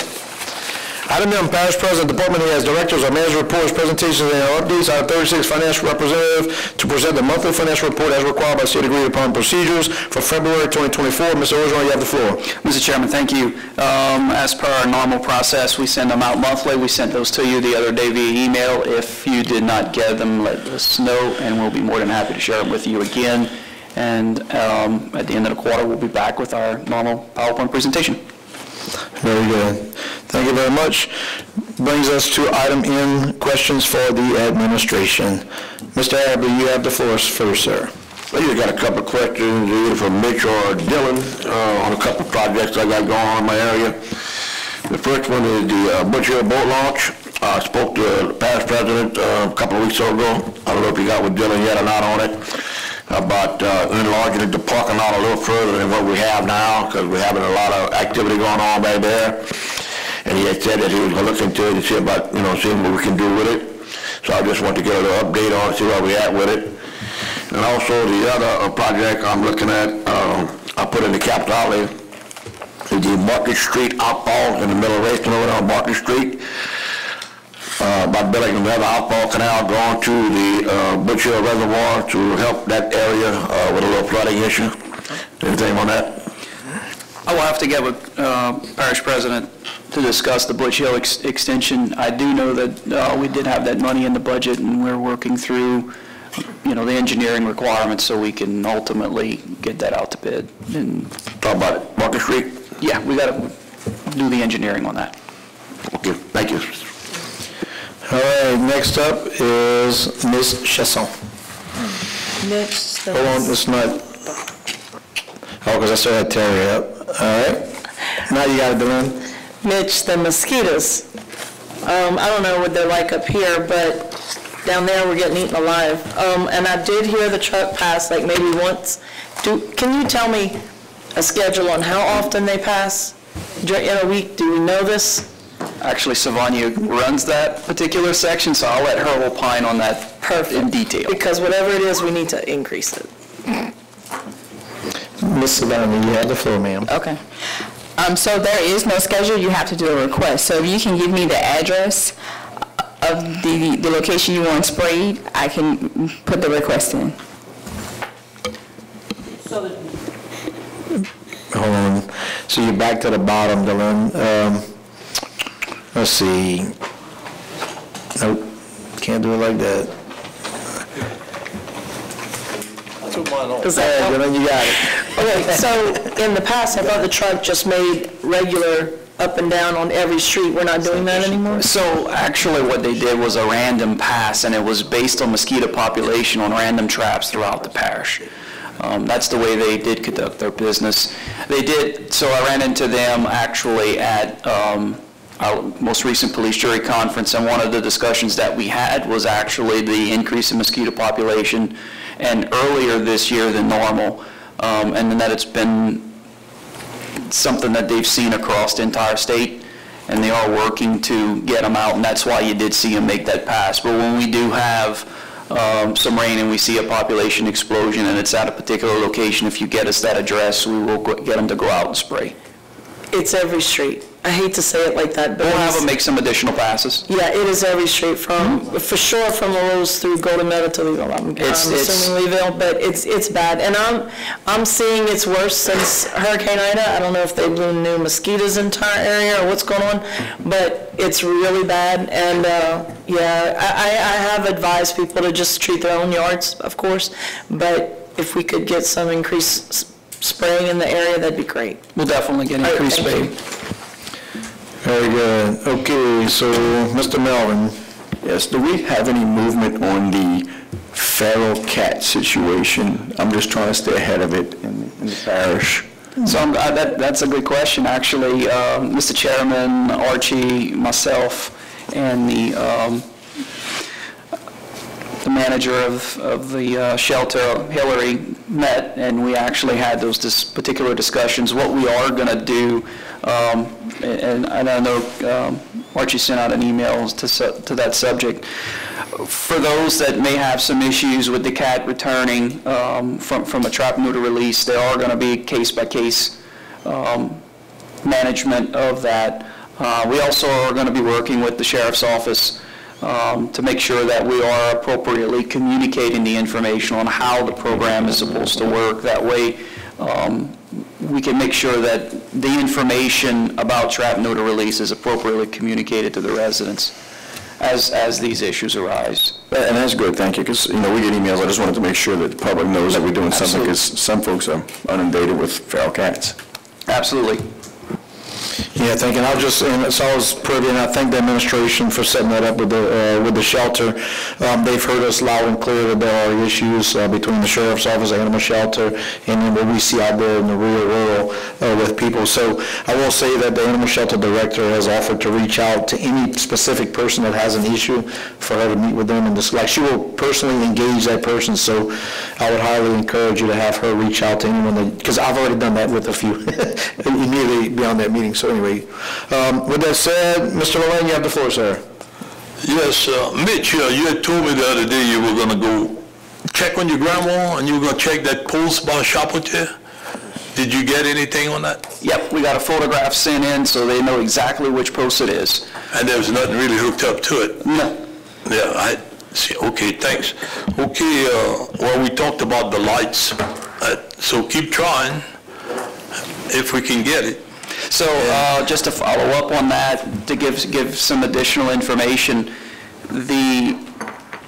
Item 9, Parish President, Department Heads, Directors, or Manager Reports, Presentations, and updates. Item 36, Financial Representative to present the monthly financial report as required by state agreed upon procedures for February 2024. Mr. Orgeron, you have the floor. Mr. Chairman, thank you. As per our normal process, we send them out monthly. We sent those to you the other day via email. If you did not get them, let us know, and we'll be more than happy to share them with you again. And at the end of the quarter, we'll be back with our normal PowerPoint presentation. Very good. Thank you very much. Brings us to item N, questions for the administration. Mr. Abbey, you have the floor first, sir. I just got a couple of questions either for Mitch or Dylan on a couple of projects I got going on in my area. The first one is the Butch Hill boat launch. I spoke to the past president a couple of weeks ago. I don't know if you got with Dylan yet or not on it, about enlarging the parking lot a little further than what we have now, because we're having a lot of activity going on back there. And he had said that he was going to look into it and see about, seeing what we can do with it. So I just want to get a little update on it, see where we're at with it. And also the other project I'm looking at, I put in the capital outlay, is the Market Street outfall in the middle of Racing over there on Market Street. By building another outfall canal going to the Butch Hill Reservoir to help that area with a little flooding issue. Anything on that? I will have to get with Parish President to discuss the Butch Hill extension. I do know that we did have that money in the budget, and we're working through, the engineering requirements so we can ultimately get that out to bid. And talk about it, Market Street? Yeah, we got to do the engineering on that. Okay, thank you. All right, next up is Ms. Chasson. Hold on, it's not, because I still had Terry up. All right, now you got it, Dylan. Mitch, the mosquitoes, I don't know what they're like up here, but down there we're getting eaten alive. And I did hear the truck pass like maybe once. Can you tell me a schedule on how often they pass in a week? Do we know this? Actually, Savanya runs that particular section, so I'll let her opine on that in detail. Because whatever it is, we need to increase it. Ms. Savanya, you have the floor, ma'am. Okay. So there is no schedule. You have to do a request. So if you can give me the address of the location you want sprayed, I can put the request in. Hold on. So you're back to the bottom, Dylan. Let's see. Nope, can't do it like that. Then you got it. Okay, so in the past, I thought the truck just made regular up and down on every street. We're not doing that anymore? So actually what they did was a random pass, and it was based on mosquito population on random traps throughout the parish. That's the way they did conduct their business. They did, so I ran into them actually at our most recent police jury conference, and one of the discussions that we had was actually the increase in mosquito population, and earlier this year than normal, and then that it's been something that they've seen across the entire state, and they are working to get them out, and that's why you did see them make that pass. But when we do have some rain and we see a population explosion and it's at a particular location, if you get us that address, we will get them to go out and spray. It's every street. I hate to say it like that, but we'll have them make some additional passes. Yeah, it is every street from, for sure, from LaRose through Golden Meadow to Leeville. I'm assuming Leeville, but it's bad. And I'm seeing it's worse since Hurricane Ida. I don't know if they blew new mosquitoes in the entire area or what's going on, but it's really bad. And yeah, I have advised people to just treat their own yards, of course, but if we could get some increased spraying in the area, that'd be great. We'll definitely get increased spraying. Very good. Okay, so Mr. Melvin. Yes, do we have any movement on the feral cat situation? I'm just trying to stay ahead of it in the parish. So that's a good question, actually. Mr. Chairman, Archie, myself, and the manager of the shelter, Hillary, met, and we actually had those particular discussions. What we are going to do, and I know Archie sent out an email to that subject. For those that may have some issues with the cat returning from a trap neuter release, there are going to be case-by-case management of that. We also are going to be working with the sheriff's office to make sure that we are appropriately communicating the information on how the program is supposed to work. That way, we can make sure that the information about trap neuter release is appropriately communicated to the residents as these issues arise. And that's good, thank you, because we get emails. I just wanted to make sure that the public knows that we're doing something, because some folks are inundated with feral cats. Absolutely. Yeah, thank you. And it's always privy, and I thank the administration for setting that up with the shelter. They've heard us loud and clear that there are issues between the sheriff's office, the animal shelter, and then what we see out there in the real world with people. So I will say that the animal shelter director has offered to reach out to any specific person that has an issue for her to meet with them and discuss. She will personally engage that person. So I would highly encourage you to have her reach out to anyone, because I've already done that with a few immediately beyond that meeting. So anyway, with that said, Mr. Lorraine, you have the floor, sir. Yes, Mitch, you had told me the other day you were going to go check on your grandma and you were going to check that post by Chapoutier. Did you get anything on that? Yep, we got a photograph sent in so they know exactly which post it is. And there was nothing really hooked up to it? No. Yeah, I see. Okay, thanks. Okay, well, we talked about the lights, so keep trying if we can get it. So just to follow up on that, to give some additional information, the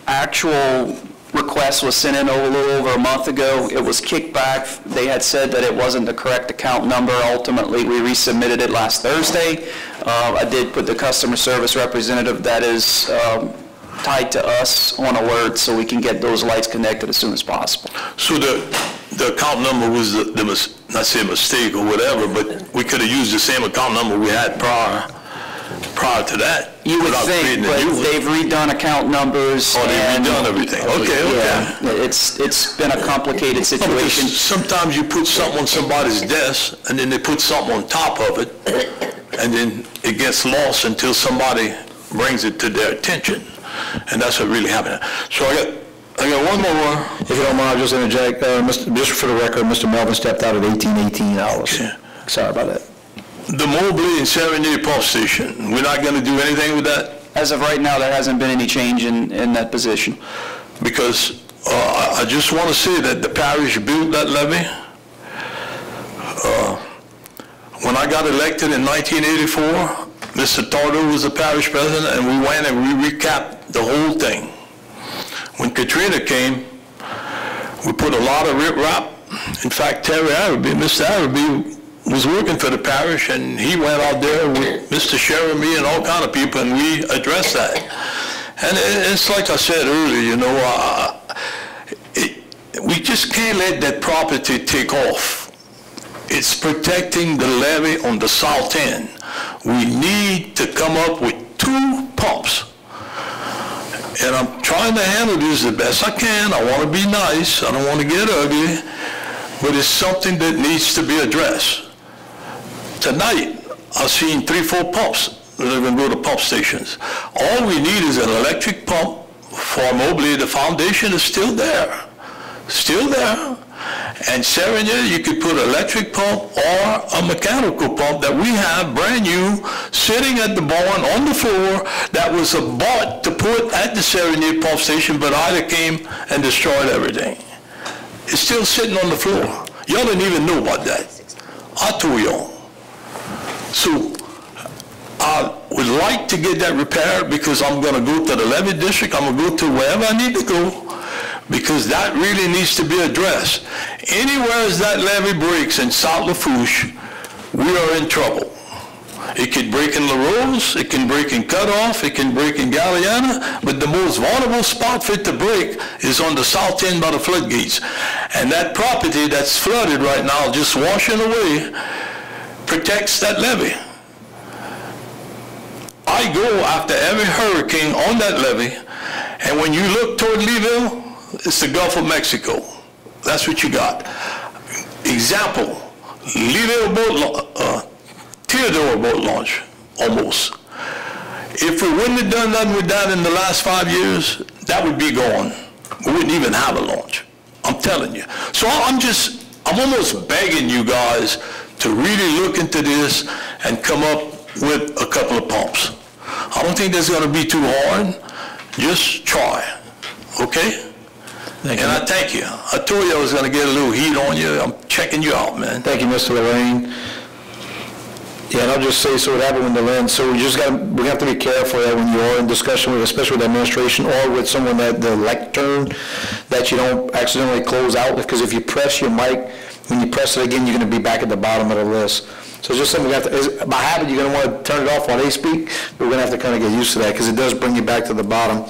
actual request was sent in a little over a month ago. It was kicked back. They had said that it wasn't the correct account number. Ultimately, we resubmitted it last Thursday. I did put the customer service representative that is tied to us on alert so we can get those lights connected as soon as possible. So the account number was not say a mistake or whatever, but we could have used the same account number we had prior to that. You would think, but they've redone account numbers. Oh, they've redone everything. Okay, yeah, okay. It's been a complicated situation. Sometimes you put something on somebody's desk, and then they put something on top of it, and then it gets lost until somebody brings it to their attention, and that's what really happened. So I got one more. If you don't mind, I'll just interject. Just for the record, Mr. Melvin stepped out at 1818 hours. Okay. Sorry about that. The Mobley and Serenity Pump Station, we're not going to do anything with that? As of right now, there hasn't been any change in that position. Because I just want to say that the parish built that levee. When I got elected in 1984, Mr. Tardo was the parish president, and we went and we recapped the whole thing. When Katrina came, we put a lot of riprap. In fact, Terry Araby, Mr. Araby was working for the parish, and he went out there with Mr. Sheriff, me, and all kind of people, and we addressed that. And it's like I said earlier, you know, we just can't let that property take off. It's protecting the levee on the south end. We need to come up with 2 pumps. And I'm trying to handle this the best I can. I want to be nice. I don't want to get ugly. But it's something that needs to be addressed. Tonight, I've seen 3-4 pumps that are going to go to pump stations. All we need is an electric pump for Mobley. The foundation is still there. Still there. And Serena, you could put an electric pump or a mechanical pump that we have brand new sitting at the barn on the floor that was bought to put at the Serena pump station, but Ida came and destroyed everything. It's still sitting on the floor. Y'all didn't even know about that. I told y'all. So I would like to get that repaired because I'm going to go to the levee district. I'm going to go to wherever I need to go, because that really needs to be addressed. Anywhere as that levee breaks in South Lafourche, we are in trouble. It could break in La Rose, it can break in Cutoff, it can break in Galliana, but the most vulnerable spot for it to break is on the south end by the floodgates. And that property that's flooded right now, just washing away, protects that levee. I go after every hurricane on that levee, and when you look toward Leeville, it's the Gulf of Mexico. That's what you got. Example, Leeville boat, Theodore boat launch, almost. If we wouldn't have done nothing with that in the last 5 years, that would be gone. We wouldn't even have a launch. I'm telling you. So I'm almost begging you guys to really look into this and come up with a couple of pumps. I don't think that's going to be too hard. Just try, okay? And I thank you. I told you I was going to get a little heat on you. I'm checking you out, man. Thank you, Mr. Lorraine. Yeah, and I'll just say, so what happened with the land, so we have to be careful that when you are in discussion with, especially with administration or with someone that the lectern, that you don't accidentally close out, because if you press your mic, when you press it again, you're going to be back at the bottom of the list. So it's just something we have to, by habit, you're going to want to turn it off while they speak, but we're going to have to kind of get used to that, because it does bring you back to the bottom.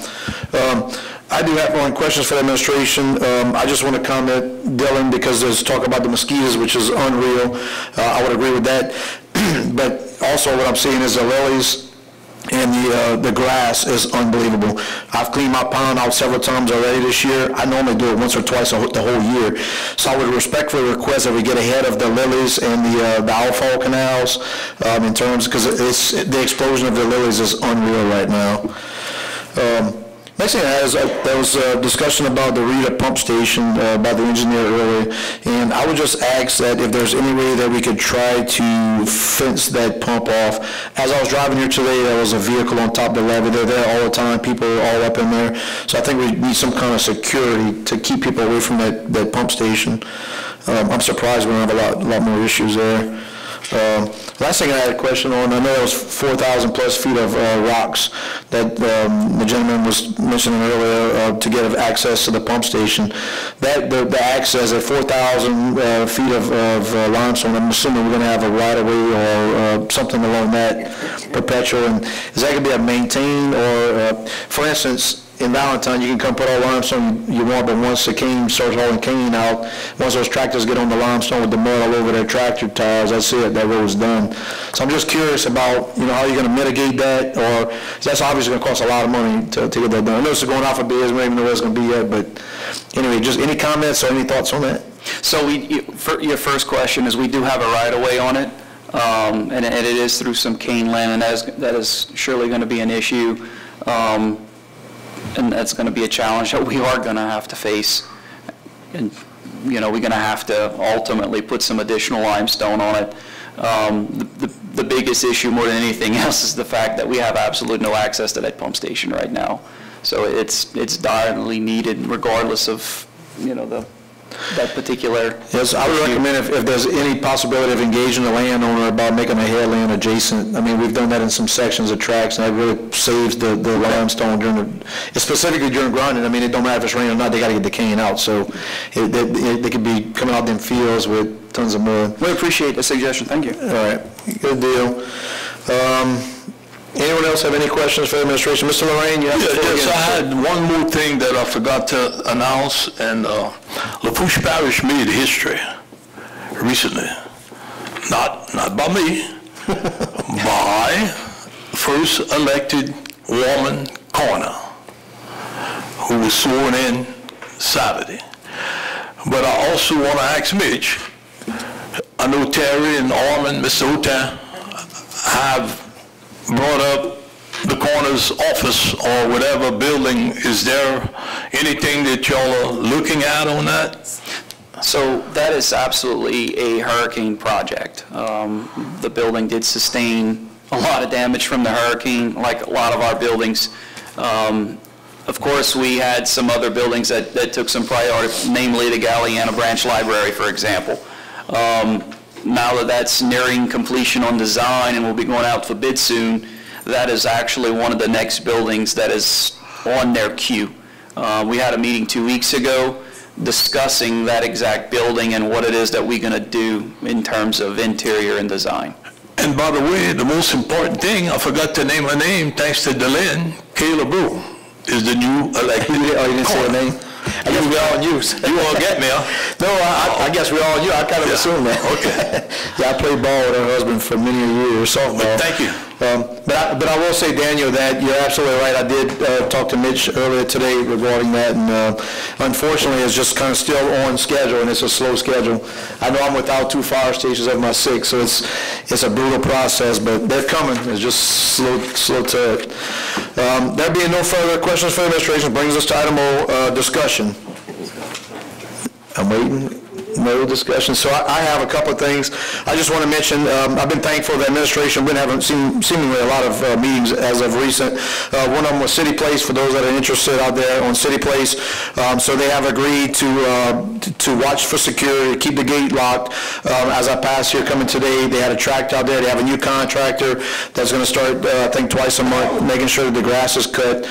I do have one questions for the administration. I just want to comment, Dylan, because there's talk about the mosquitoes, which is unreal. I would agree with that. But also what I'm seeing is the lilies and the grass is unbelievable. I've cleaned my pond out several times already this year. I normally do it once or twice the whole year. So I would respectfully request that we get ahead of the lilies and the outfall canals in terms, because the explosion of the lilies is unreal right now. Next thing I had is there was a discussion about the Rita pump station by the engineer earlier, and I would just ask that if there's any way that we could try to fence that pump off. As I was driving here today, there was a vehicle on top of the levee. They're there all the time. People are all up in there. So I think we need some kind of security to keep people away from that pump station. I'm surprised we don't have a lot more issues there. Last thing I had a question on, I know there was 4,000 plus feet of rocks that the gentleman was mentioning earlier to get access to the pump station. The access at 4,000 feet of limestone, I'm assuming we're going to have a right-of-way or something along that perpetual. And is that going to be a maintained, or for instance, in Valentine, you can come put all limestone you want, but once the cane starts hauling cane out, once those tractors get on the limestone with the mud all over their tractor tires, that's it, that road's done. So I'm just curious about, how you're going to mitigate that, or that's obviously going to cost a lot of money to get that done. I know this is going off a bit, we don't even know what it's going to be yet, but anyway, just any comments or any thoughts on that? So your first question is, we do have a right-of-way on it, and it is through some cane land, and that is surely going to be an issue. And that's going to be a challenge that we are going to have to face. And, we're going to have to ultimately put some additional limestone on it. The biggest issue more than anything else is the fact that we have absolutely no access to that pump station right now. So it's direly needed regardless of, that particular. Yes, I would recommend if there's any possibility of engaging the landowner about making a headland adjacent. I mean, we've done that in some sections of tracks, and that really saves the limestone specifically during grinding. I mean, it don't matter if it's raining or not, they got to get the cane out. So they could be coming out them fields with tons of mud. We appreciate the suggestion, thank you. All right, good deal. Anyone else have any questions for the administration? Mr. Lorraine, you have the floor Yes, again. I had one more thing that I forgot to announce, and Lafourche Parish made history recently. Not by me, by first elected woman coroner, who was sworn in Saturday. But I also want to ask Mitch, I know Terry and Orman, Mr. Ota, have brought up the coroner's office or whatever building. Is there anything that y'all are looking at on that? So that is absolutely a hurricane project. The building did sustain a lot of damage from the hurricane, like a lot of our buildings. Of course, we had some other buildings that took some priority, namely the Galliana Branch Library, for example. Now that that's nearing completion on design and will be going out for bid soon, that is actually one of the next buildings that is on their queue. We had a meeting 2 weeks ago discussing that exact building and what it is that we're going to do in terms of interior and design. And by the way, the most important thing, I forgot to name her name, thanks to Delyn, Kayla Brew is the new elected. Oh, you didn't say her name? I guess we all knew. You all get me, huh? No, I guess we all knew. I kind of assumed that. Okay. Yeah, I played ball with her husband for many years, softball. Thank you. But I will say, Daniel, that you're absolutely right. I did talk to Mitch earlier today regarding that, and unfortunately, it's just kind of still on schedule, and it's a slow schedule. I know I'm without 2 fire stations of my 6, so it's a brutal process, but they're coming. It's just slow to it. There being no further questions for the administration, brings us to item O, discussion. I'm waiting. No discussion. So I have a couple of things. I just want to mention, I've been thankful the administration. We've been having seemingly a lot of meetings as of recent. One of them was City Place, for those that are interested out there on City Place. So they have agreed to watch for security, keep the gate locked. As I passed here coming today, they had a tract out there. They have a new contractor that's going to start, I think, twice a month, making sure that the grass is cut.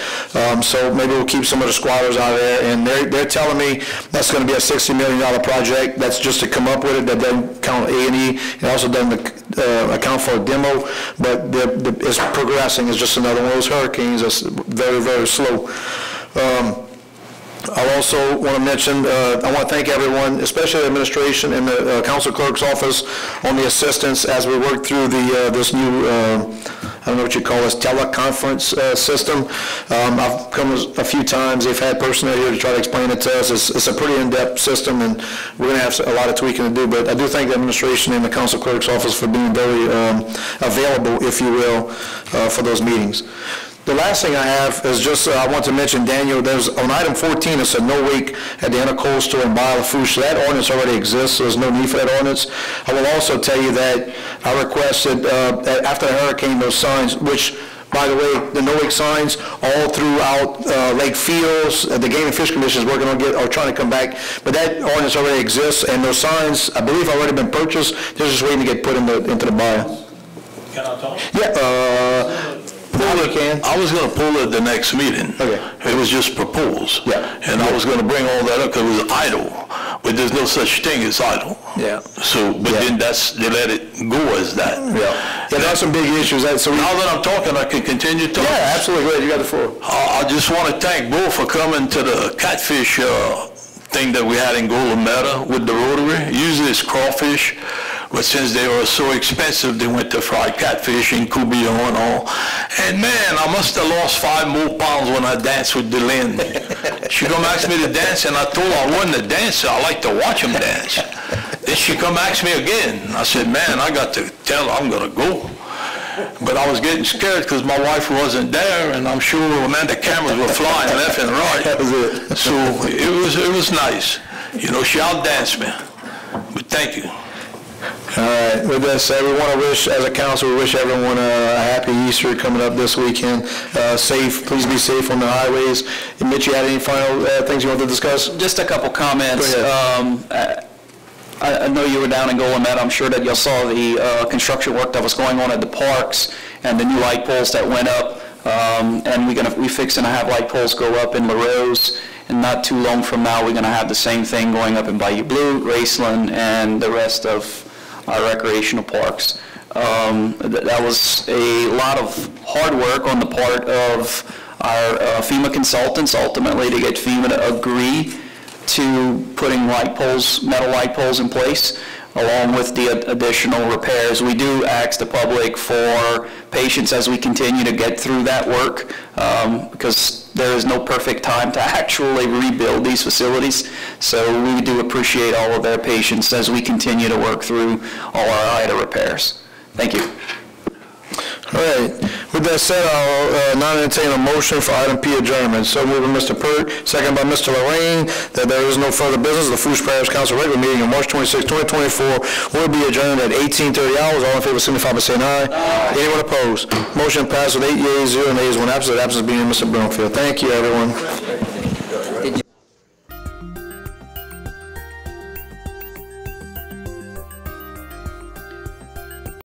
So maybe we'll keep some of the squatters out there. And they're telling me that's going to be a $60 million project. That's just to come up with it. That doesn't count A&E. It also doesn't account for a demo, but it's progressing. It's just another one of those hurricanes that's very, very slow. I also want to mention, I want to thank everyone, especially the administration and the council clerk's office, on the assistance as we work through this new, I don't know what you call this, teleconference system. I've come a few times. They've had personnel here to try to explain it to us. It's a pretty in-depth system, and we're going to have a lot of tweaking to do. But I do thank the administration and the council clerk's office for being very available, if you will, for those meetings. The last thing I have is just, I want to mention, Daniel, there's on item 14, it said no wake at the Intercoal store in Lafourche. That ordinance already exists, so there's no need for that ordinance. I will also tell you that I requested that after the hurricane, those signs, which, by the way, the no-wake signs all throughout Lake Fields, the Game and Fish Commission is working on trying to come back, but that ordinance already exists, and those signs, I believe, already been purchased. They're just waiting to get put into the buyer. Can I talk? Yeah, I was going to pull it the next meeting. Okay. It was just proposed. Yeah. And I was going to bring all that up because it was idle, but there's no such thing as idle. Yeah. So, but then they let it go as that. Yeah, there are some big issues. So now that I'm talking, I can continue talking. Yeah, absolutely. Great. You got the floor. I just want to thank Bo for coming to the catfish thing that we had in Golden Meadow with the Rotary. Usually it's crawfish, but since they were so expensive, they went to fried catfish and coubillon and all. And man, I must have lost 5 more pounds when I danced with Delyn. She come ask me to dance, and I told her I wasn't a dancer. I like to watch them dance. Then she come ask me again. I said, man, I got to tell her I'm going to go. But I was getting scared because my wife wasn't there, and I'm sure, man, the cameras were flying left and right. That was it. So it was nice. You know, she outdanced me. But thank you. All right, with that said, we want to wish, as a council, we wish everyone a happy Easter coming up this weekend. Safe, please be safe on the highways. And Mitch, you had any final things you want to discuss? Just a couple comments. Go ahead. I know you were down in Golden Meadow. I'm sure that you saw the construction work that was going on at the parks and the new light poles that went up. And we're fixing to have light poles go up in LaRose And not too long from now, we're going to have the same thing going up in Bayou Blue, Raceland, and the rest of our recreational parks. That was a lot of hard work on the part of our FEMA consultants, ultimately to get FEMA to agree to putting light poles, metal light poles in place, along with the additional repairs. We do ask the public for patience as we continue to get through that work, because there is no perfect time to actually rebuild these facilities. So we do appreciate all of their patience as we continue to work through all our IDA repairs. Thank you. All right. With that said, I'll now entertain a motion for item P, adjournment. So moved by Mr. Pert, second by Mr. Lorraine, that there is no further business. The Lafourche Parish Council regular meeting on March 26, 2024 will be adjourned at 18:30 hours. All in favor, signify by saying aye. Anyone opposed? Motion passed with 8 yeas, 0 nays, 1 absent. Absence being Mr. Broomfield. Thank you, everyone.